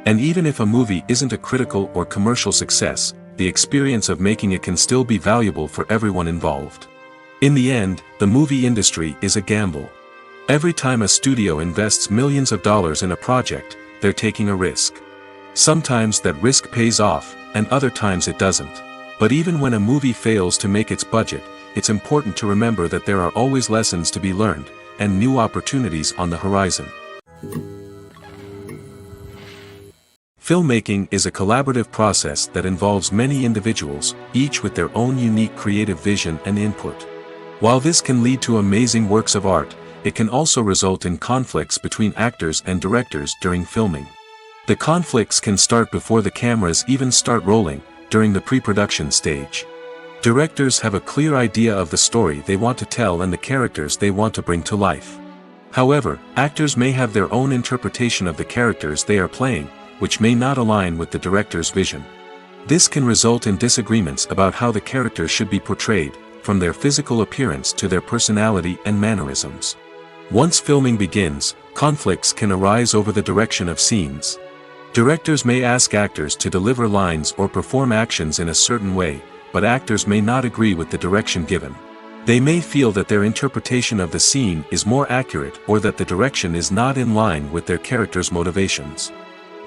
And even if a movie isn't a critical or commercial success, the experience of making it can still be valuable for everyone involved. In the end, the movie industry is a gamble. Every time a studio invests millions of dollars in a project, they're taking a risk. Sometimes that risk pays off, and other times it doesn't. But even when a movie fails to make its budget, it's important to remember that there are always lessons to be learned, and new opportunities on the horizon. Filmmaking is a collaborative process that involves many individuals, each with their own unique creative vision and input. While this can lead to amazing works of art, it can also result in conflicts between actors and directors during filming. The conflicts can start before the cameras even start rolling, during the pre-production stage. Directors have a clear idea of the story they want to tell and the characters they want to bring to life. However, actors may have their own interpretation of the characters they are playing, which may not align with the director's vision. This can result in disagreements about how the characters should be portrayed, from their physical appearance to their personality and mannerisms. Once filming begins, conflicts can arise over the direction of scenes. Directors may ask actors to deliver lines or perform actions in a certain way, but actors may not agree with the direction given. They may feel that their interpretation of the scene is more accurate or that the direction is not in line with their character's motivations.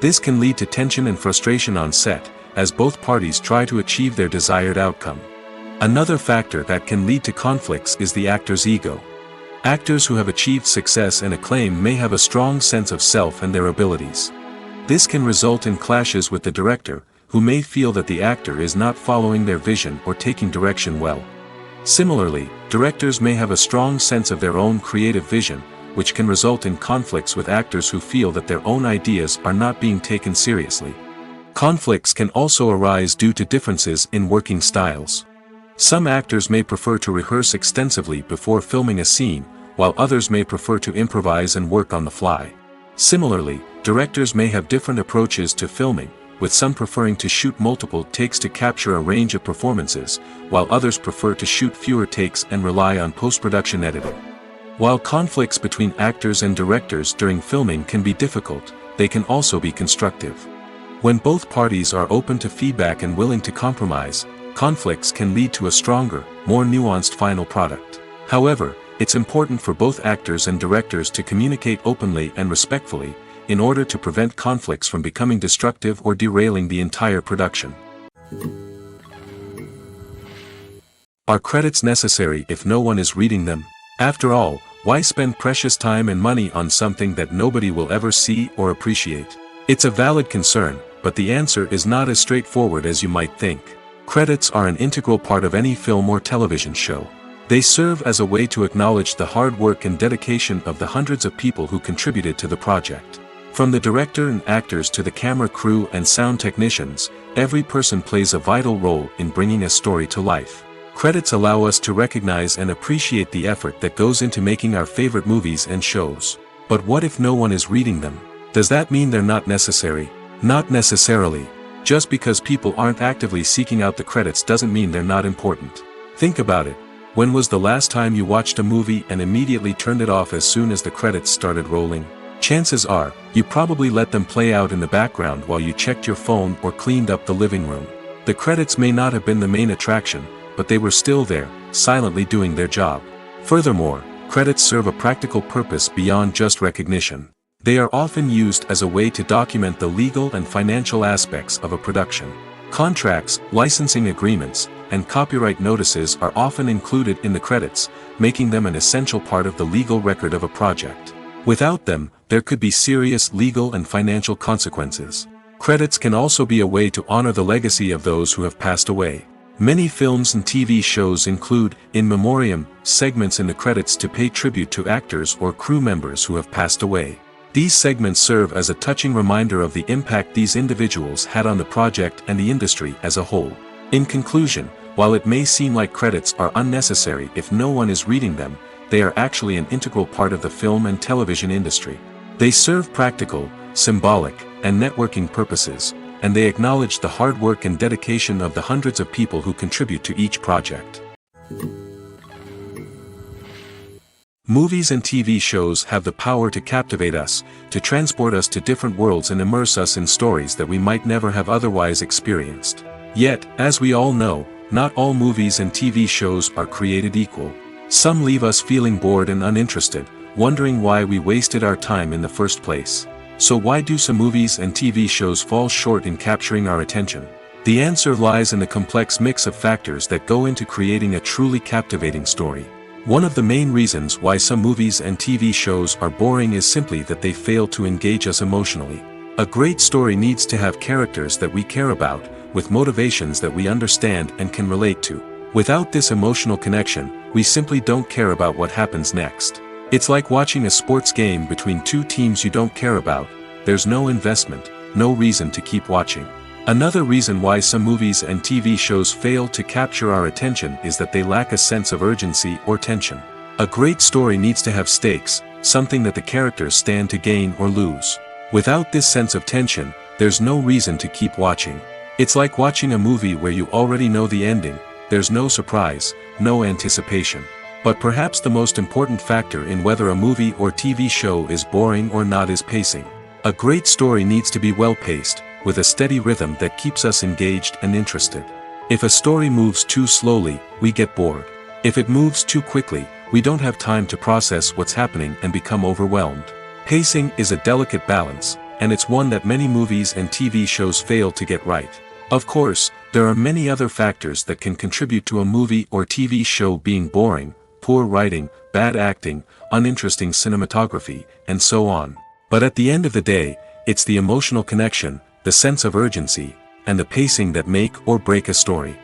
This can lead to tension and frustration on set, as both parties try to achieve their desired outcome. Another factor that can lead to conflicts is the actor's ego. Actors who have achieved success and acclaim may have a strong sense of self and their abilities. This can result in clashes with the director, who may feel that the actor is not following their vision or taking direction well. Similarly, directors may have a strong sense of their own creative vision, which can result in conflicts with actors who feel that their own ideas are not being taken seriously. Conflicts can also arise due to differences in working styles. Some actors may prefer to rehearse extensively before filming a scene, while others may prefer to improvise and work on the fly. Similarly, directors may have different approaches to filming, with some preferring to shoot multiple takes to capture a range of performances, while others prefer to shoot fewer takes and rely on post-production editing. While conflicts between actors and directors during filming can be difficult, they can also be constructive. When both parties are open to feedback and willing to compromise, conflicts can lead to a stronger, more nuanced final product. However, it's important for both actors and directors to communicate openly and respectfully, in order to prevent conflicts from becoming destructive or derailing the entire production. Are credits necessary if no one is reading them? After all, why spend precious time and money on something that nobody will ever see or appreciate? It's a valid concern, but the answer is not as straightforward as you might think. Credits are an integral part of any film or television show. They serve as a way to acknowledge the hard work and dedication of the hundreds of people who contributed to the project. From the director and actors to the camera crew and sound technicians, every person plays a vital role in bringing a story to life. Credits allow us to recognize and appreciate the effort that goes into making our favorite movies and shows. But what if no one is reading them? Does that mean they're not necessary? Not necessarily. Just because people aren't actively seeking out the credits doesn't mean they're not important. Think about it. When was the last time you watched a movie and immediately turned it off as soon as the credits started rolling? Chances are, you probably let them play out in the background while you checked your phone or cleaned up the living room. The credits may not have been the main attraction, but they were still there, silently doing their job. Furthermore, credits serve a practical purpose beyond just recognition. They are often used as a way to document the legal and financial aspects of a production. Contracts, licensing agreements, and copyright notices are often included in the credits, making them an essential part of the legal record of a project. Without them, there could be serious legal and financial consequences. Credits can also be a way to honor the legacy of those who have passed away. Many films and TV shows include, in memoriam, segments in the credits to pay tribute to actors or crew members who have passed away. These segments serve as a touching reminder of the impact these individuals had on the project and the industry as a whole. In conclusion, while it may seem like credits are unnecessary if no one is reading them, they are actually an integral part of the film and television industry. They serve practical, symbolic, and networking purposes, and they acknowledge the hard work and dedication of the hundreds of people who contribute to each project. Movies and TV shows have the power to captivate us, to transport us to different worlds and immerse us in stories that we might never have otherwise experienced. Yet, as we all know, not all movies and TV shows are created equal. Some leave us feeling bored and uninterested, wondering why we wasted our time in the first place. So why do some movies and TV shows fall short in capturing our attention? The answer lies in the complex mix of factors that go into creating a truly captivating story. One of the main reasons why some movies and TV shows are boring is simply that they fail to engage us emotionally. A great story needs to have characters that we care about, with motivations that we understand and can relate to. Without this emotional connection, we simply don't care about what happens next. It's like watching a sports game between two teams you don't care about. There's no investment, no reason to keep watching. Another reason why some movies and TV shows fail to capture our attention is that they lack a sense of urgency or tension. A great story needs to have stakes, something that the characters stand to gain or lose. Without this sense of tension, there's no reason to keep watching. It's like watching a movie where you already know the ending. There's no surprise, no anticipation. But perhaps the most important factor in whether a movie or TV show is boring or not is pacing. A great story needs to be well-paced, with a steady rhythm that keeps us engaged and interested. If a story moves too slowly, we get bored. If it moves too quickly, we don't have time to process what's happening and become overwhelmed. Pacing is a delicate balance, and it's one that many movies and TV shows fail to get right. Of course, there are many other factors that can contribute to a movie or TV show being boring: poor writing, bad acting, uninteresting cinematography, and so on. But at the end of the day, it's the emotional connection, the sense of urgency, and the pacing that make or break a story.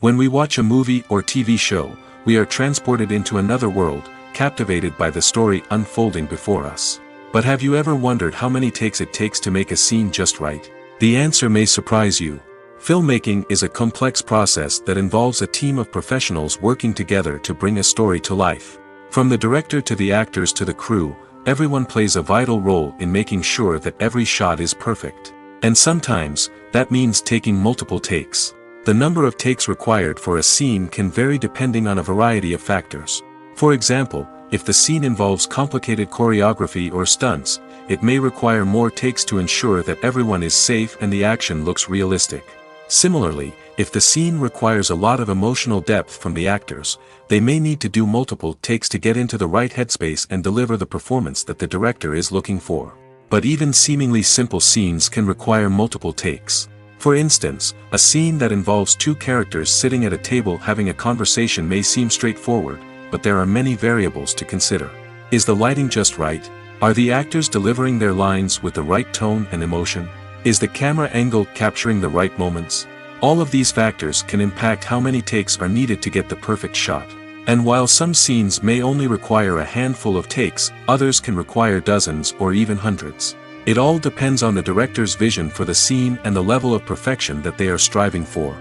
When we watch a movie or TV show, we are transported into another world, captivated by the story unfolding before us. But have you ever wondered how many takes it takes to make a scene just right? The answer may surprise you. Filmmaking is a complex process that involves a team of professionals working together to bring a story to life. From the director to the actors to the crew, everyone plays a vital role in making sure that every shot is perfect. And sometimes, that means taking multiple takes. The number of takes required for a scene can vary depending on a variety of factors. For example, if the scene involves complicated choreography or stunts, it may require more takes to ensure that everyone is safe and the action looks realistic. Similarly, if the scene requires a lot of emotional depth from the actors, they may need to do multiple takes to get into the right headspace and deliver the performance that the director is looking for. But even seemingly simple scenes can require multiple takes. For instance, a scene that involves two characters sitting at a table having a conversation may seem straightforward, but there are many variables to consider. Is the lighting just right? Are the actors delivering their lines with the right tone and emotion? Is the camera angle capturing the right moments? All of these factors can impact how many takes are needed to get the perfect shot. And while some scenes may only require a handful of takes, others can require dozens or even hundreds. It all depends on the director's vision for the scene and the level of perfection that they are striving for.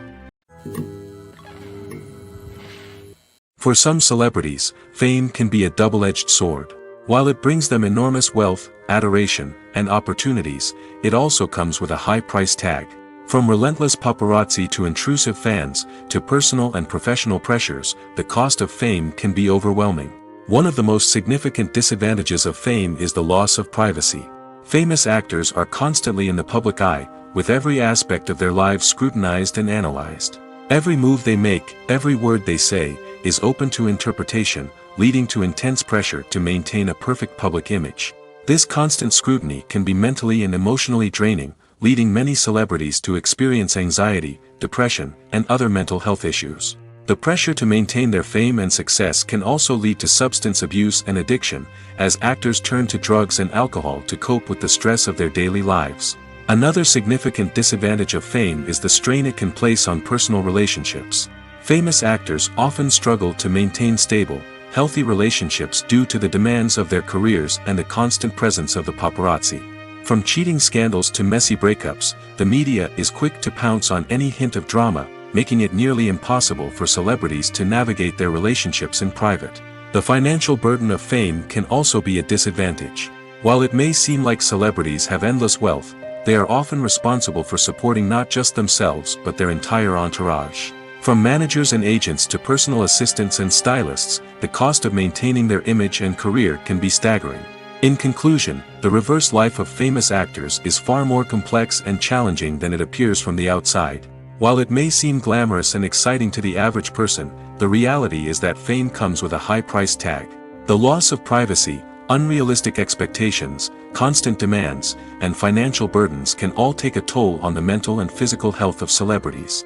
For some celebrities, fame can be a double-edged sword. While it brings them enormous wealth, adoration, and opportunities, it also comes with a high price tag. From relentless paparazzi to intrusive fans, to personal and professional pressures, the cost of fame can be overwhelming. One of the most significant disadvantages of fame is the loss of privacy. Famous actors are constantly in the public eye, with every aspect of their lives scrutinized and analyzed. Every move they make, every word they say, is open to interpretation, leading to intense pressure to maintain a perfect public image. This constant scrutiny can be mentally and emotionally draining, leading many celebrities to experience anxiety, depression, and other mental health issues. The pressure to maintain their fame and success can also lead to substance abuse and addiction, as actors turn to drugs and alcohol to cope with the stress of their daily lives. Another significant disadvantage of fame is the strain it can place on personal relationships. Famous actors often struggle to maintain stable, healthy relationships due to the demands of their careers and the constant presence of the paparazzi. From cheating scandals to messy breakups, the media is quick to pounce on any hint of drama, making it nearly impossible for celebrities to navigate their relationships in private. The financial burden of fame can also be a disadvantage. While it may seem like celebrities have endless wealth, they are often responsible for supporting not just themselves but their entire entourage. From managers and agents to personal assistants and stylists, the cost of maintaining their image and career can be staggering. In conclusion, the reverse life of famous actors is far more complex and challenging than it appears from the outside. While it may seem glamorous and exciting to the average person, the reality is that fame comes with a high price tag. The loss of privacy, unrealistic expectations, constant demands, and financial burdens can all take a toll on the mental and physical health of celebrities.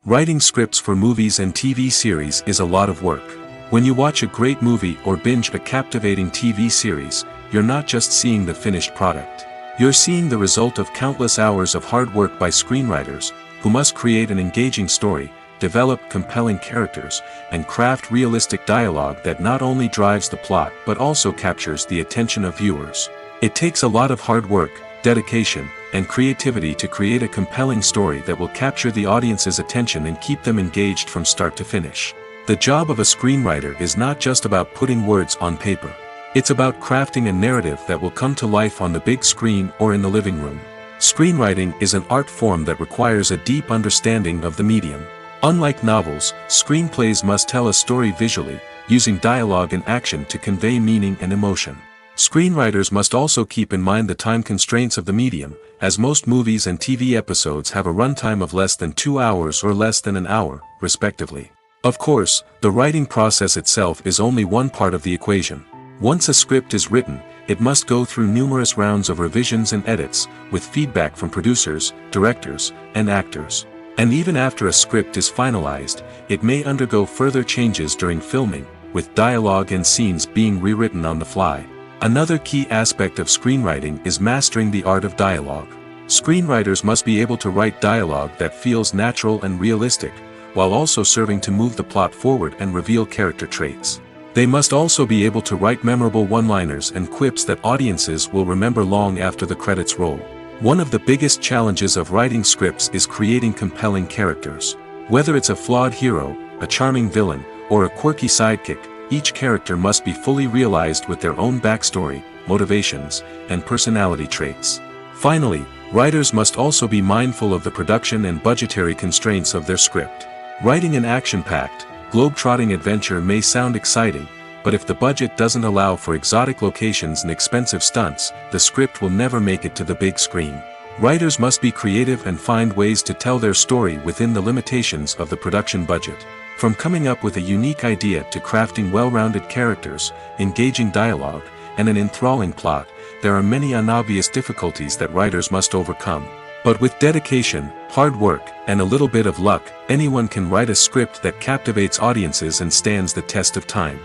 Writing scripts for movies and TV series is a lot of work. When you watch a great movie or binge a captivating TV series, you're not just seeing the finished product. You're seeing the result of countless hours of hard work by screenwriters, who must create an engaging story, develop compelling characters, and craft realistic dialogue that not only drives the plot but also captures the attention of viewers. It takes a lot of hard work, dedication, and creativity to create a compelling story that will capture the audience's attention and keep them engaged from start to finish. The job of a screenwriter is not just about putting words on paper. It's about crafting a narrative that will come to life on the big screen or in the living room. Screenwriting is an art form that requires a deep understanding of the medium. Unlike novels, screenplays must tell a story visually, using dialogue and action to convey meaning and emotion. Screenwriters must also keep in mind the time constraints of the medium, as most movies and TV episodes have a runtime of less than 2 hours or less than an hour, respectively. Of course, the writing process itself is only one part of the equation. Once a script is written, it must go through numerous rounds of revisions and edits, with feedback from producers, directors, and actors. And even after a script is finalized, it may undergo further changes during filming, with dialogue and scenes being rewritten on the fly. Another key aspect of screenwriting is mastering the art of dialogue. Screenwriters must be able to write dialogue that feels natural and realistic, while also serving to move the plot forward and reveal character traits. They must also be able to write memorable one-liners and quips that audiences will remember long after the credits roll. One of the biggest challenges of writing scripts is creating compelling characters. Whether it's a flawed hero, a charming villain, or a quirky sidekick, each character must be fully realized with their own backstory, motivations, and personality traits. Finally, writers must also be mindful of the production and budgetary constraints of their script. Writing an action-packed, globe-trotting adventure may sound exciting, but if the budget doesn't allow for exotic locations and expensive stunts, the script will never make it to the big screen. Writers must be creative and find ways to tell their story within the limitations of the production budget. From coming up with a unique idea to crafting well-rounded characters, engaging dialogue, and an enthralling plot, there are many unobvious difficulties that writers must overcome. But with dedication, hard work, and a little bit of luck, anyone can write a script that captivates audiences and stands the test of time.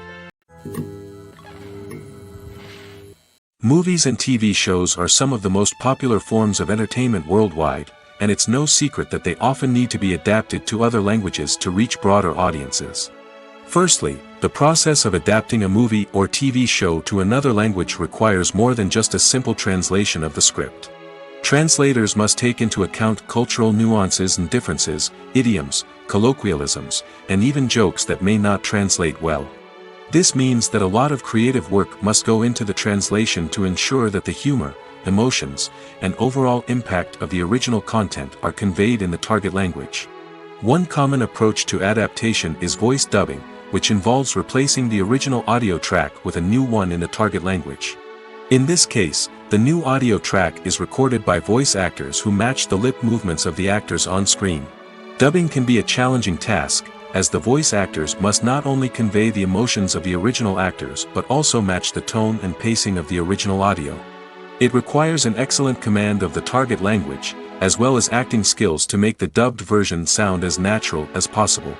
Movies and TV shows are some of the most popular forms of entertainment worldwide, and it's no secret that they often need to be adapted to other languages to reach broader audiences. Firstly, the process of adapting a movie or TV show to another language requires more than just a simple translation of the script. Translators must take into account cultural nuances and differences, idioms, colloquialisms, and even jokes that may not translate well. This means that a lot of creative work must go into the translation to ensure that the humor, emotions, and overall impact of the original content are conveyed in the target language. One common approach to adaptation is voice dubbing, which involves replacing the original audio track with a new one in the target language. In this case, the new audio track is recorded by voice actors who match the lip movements of the actors on screen. Dubbing can be a challenging task, as the voice actors must not only convey the emotions of the original actors but also match the tone and pacing of the original audio. It requires an excellent command of the target language, as well as acting skills to make the dubbed version sound as natural as possible.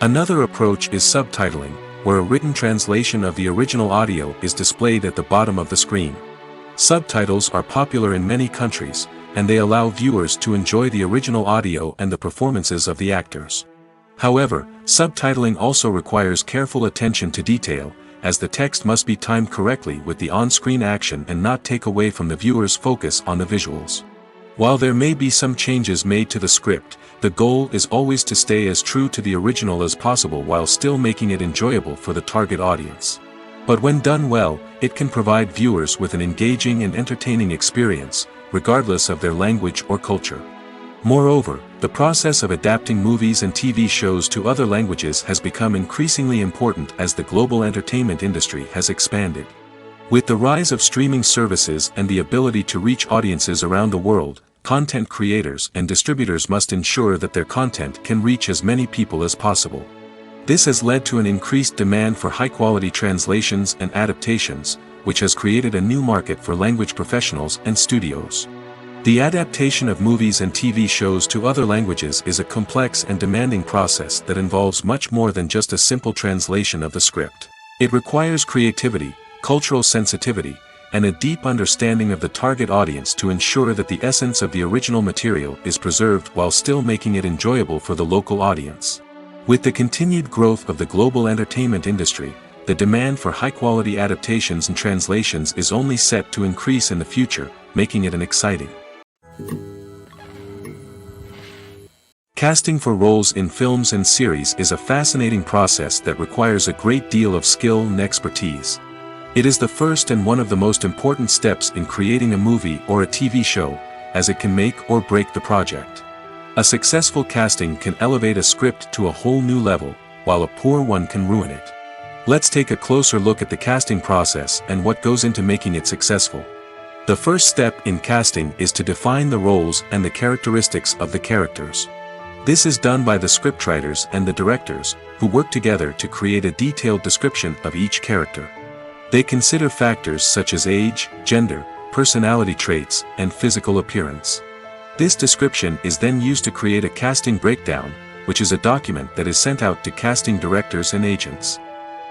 Another approach is subtitling, where a written translation of the original audio is displayed at the bottom of the screen. Subtitles are popular in many countries, and they allow viewers to enjoy the original audio and the performances of the actors. However, subtitling also requires careful attention to detail, as the text must be timed correctly with the on-screen action and not take away from the viewer's focus on the visuals. While there may be some changes made to the script, the goal is always to stay as true to the original as possible while still making it enjoyable for the target audience. But when done well, it can provide viewers with an engaging and entertaining experience, regardless of their language or culture. Moreover, the process of adapting movies and TV shows to other languages has become increasingly important as the global entertainment industry has expanded. With the rise of streaming services and the ability to reach audiences around the world, content creators and distributors must ensure that their content can reach as many people as possible. This has led to an increased demand for high-quality translations and adaptations, which has created a new market for language professionals and studios. The adaptation of movies and TV shows to other languages is a complex and demanding process that involves much more than just a simple translation of the script. It requires creativity, cultural sensitivity, and a deep understanding of the target audience to ensure that the essence of the original material is preserved while still making it enjoyable for the local audience. With the continued growth of the global entertainment industry, the demand for high-quality adaptations and translations is only set to increase in the future, making it an exciting. Casting for roles in films and series is a fascinating process that requires a great deal of skill and expertise. It is the first and one of the most important steps in creating a movie or a TV show, as it can make or break the project. A successful casting can elevate a script to a whole new level, while a poor one can ruin it. Let's take a closer look at the casting process and what goes into making it successful. The first step in casting is to define the roles and the characteristics of the characters. This is done by the scriptwriters and the directors, who work together to create a detailed description of each character. They consider factors such as age, gender, personality traits, and physical appearance. This description is then used to create a casting breakdown, which is a document that is sent out to casting directors and agents.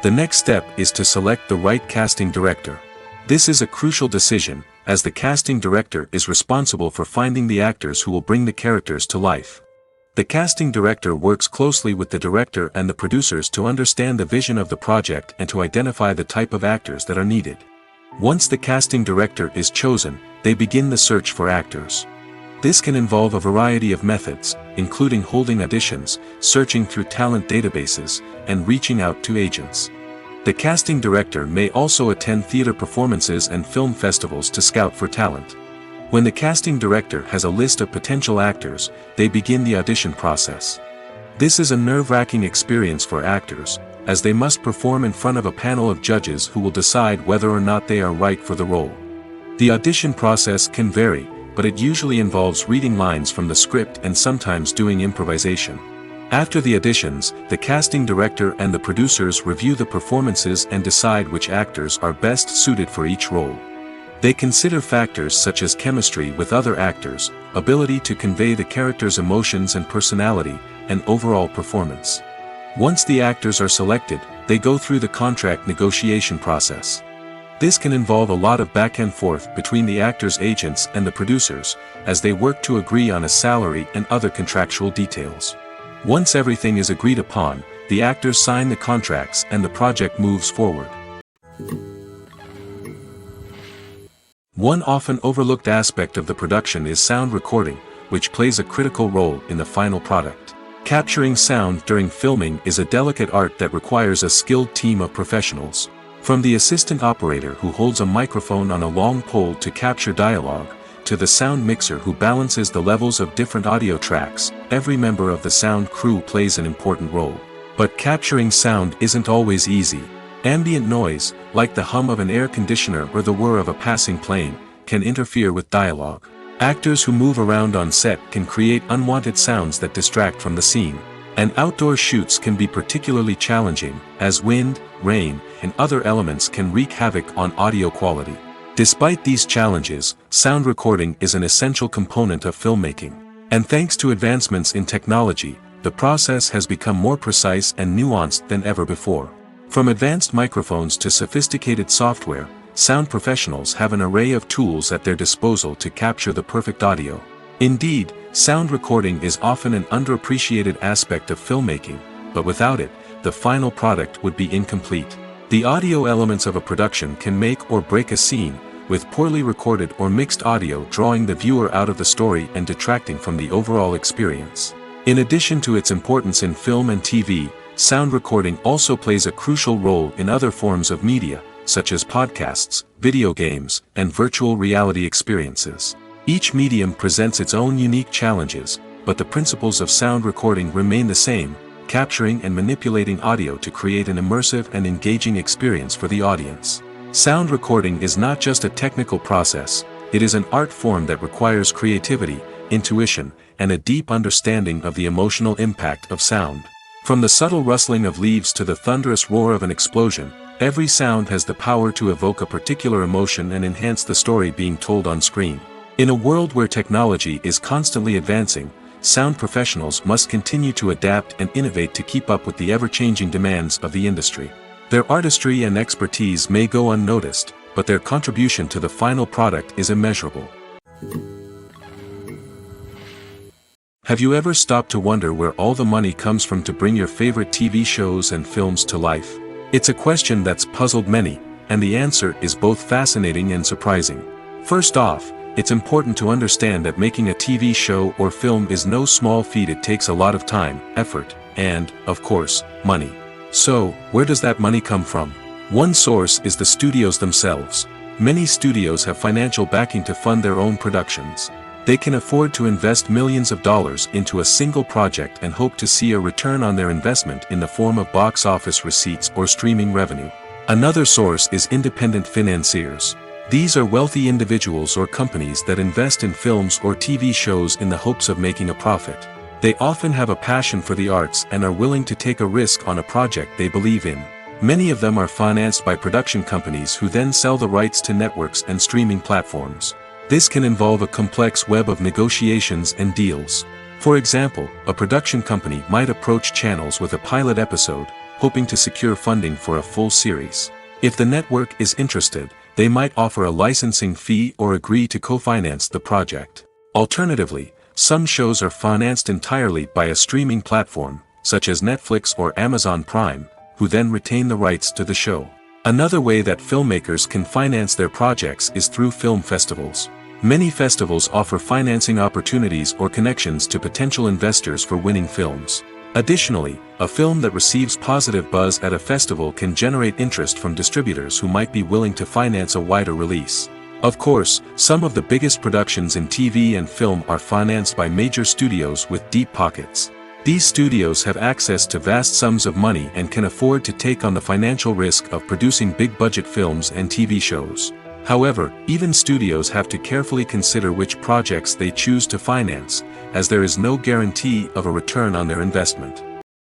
The next step is to select the right casting director. This is a crucial decision, as the casting director is responsible for finding the actors who will bring the characters to life. The casting director works closely with the director and the producers to understand the vision of the project and to identify the type of actors that are needed. Once the casting director is chosen, they begin the search for actors. This can involve a variety of methods, including holding auditions, searching through talent databases, and reaching out to agents. The casting director may also attend theater performances and film festivals to scout for talent. When the casting director has a list of potential actors, they begin the audition process. This is a nerve-wracking experience for actors, as they must perform in front of a panel of judges who will decide whether or not they are right for the role. The audition process can vary, but it usually involves reading lines from the script and sometimes doing improvisation. After the auditions, the casting director and the producers review the performances and decide which actors are best suited for each role. They consider factors such as chemistry with other actors, ability to convey the character's emotions and personality, and overall performance. Once the actors are selected, they go through the contract negotiation process. This can involve a lot of back and forth between the actors' agents and the producers, as they work to agree on a salary and other contractual details. Once everything is agreed upon, the actors sign the contracts and the project moves forward. One often overlooked aspect of the production is sound recording, which plays a critical role in the final product. Capturing sound during filming is a delicate art that requires a skilled team of professionals. From the assistant operator who holds a microphone on a long pole to capture dialogue, to the sound mixer who balances the levels of different audio tracks, every member of the sound crew plays an important role. But capturing sound isn't always easy. Ambient noise, like the hum of an air conditioner or the whir of a passing plane, can interfere with dialogue. Actors who move around on set can create unwanted sounds that distract from the scene. And outdoor shoots can be particularly challenging, as wind, rain, and other elements can wreak havoc on audio quality. Despite these challenges, sound recording is an essential component of filmmaking. And thanks to advancements in technology, the process has become more precise and nuanced than ever before. From advanced microphones to sophisticated software, sound professionals have an array of tools at their disposal to capture the perfect audio. Indeed, sound recording is often an underappreciated aspect of filmmaking, but without it, the final product would be incomplete. The audio elements of a production can make or break a scene, with poorly recorded or mixed audio drawing the viewer out of the story and detracting from the overall experience. In addition to its importance in film and TV, sound recording also plays a crucial role in other forms of media, such as podcasts, video games, and virtual reality experiences. Each medium presents its own unique challenges, but the principles of sound recording remain the same, capturing and manipulating audio to create an immersive and engaging experience for the audience. Sound recording is not just a technical process, it is an art form that requires creativity, intuition, and a deep understanding of the emotional impact of sound. From the subtle rustling of leaves to the thunderous roar of an explosion, every sound has the power to evoke a particular emotion and enhance the story being told on screen. In a world where technology is constantly advancing, sound professionals must continue to adapt and innovate to keep up with the ever-changing demands of the industry. Their artistry and expertise may go unnoticed, but their contribution to the final product is immeasurable. Have you ever stopped to wonder where all the money comes from to bring your favorite TV shows and films to life? It's a question that's puzzled many, and the answer is both fascinating and surprising. First off, it's important to understand that making a TV show or film is no small feat. It takes a lot of time, effort, and, of course, money. So, where does that money come from? One source is the studios themselves. Many studios have financial backing to fund their own productions. They can afford to invest millions of dollars into a single project and hope to see a return on their investment in the form of box office receipts or streaming revenue. Another source is independent financiers. These are wealthy individuals or companies that invest in films or TV shows in the hopes of making a profit. They often have a passion for the arts and are willing to take a risk on a project they believe in. Many of them are financed by production companies who then sell the rights to networks and streaming platforms. This can involve a complex web of negotiations and deals. For example, a production company might approach channels with a pilot episode, hoping to secure funding for a full series. If the network is interested, they might offer a licensing fee or agree to co-finance the project. Alternatively, some shows are financed entirely by a streaming platform, such as Netflix or Amazon Prime, who then retain the rights to the show. Another way that filmmakers can finance their projects is through film festivals. Many festivals offer financing opportunities or connections to potential investors for winning films. Additionally, a film that receives positive buzz at a festival can generate interest from distributors who might be willing to finance a wider release. Of course, some of the biggest productions in TV and film are financed by major studios with deep pockets. These studios have access to vast sums of money and can afford to take on the financial risk of producing big-budget films and TV shows. However, even studios have to carefully consider which projects they choose to finance, as there is no guarantee of a return on their investment.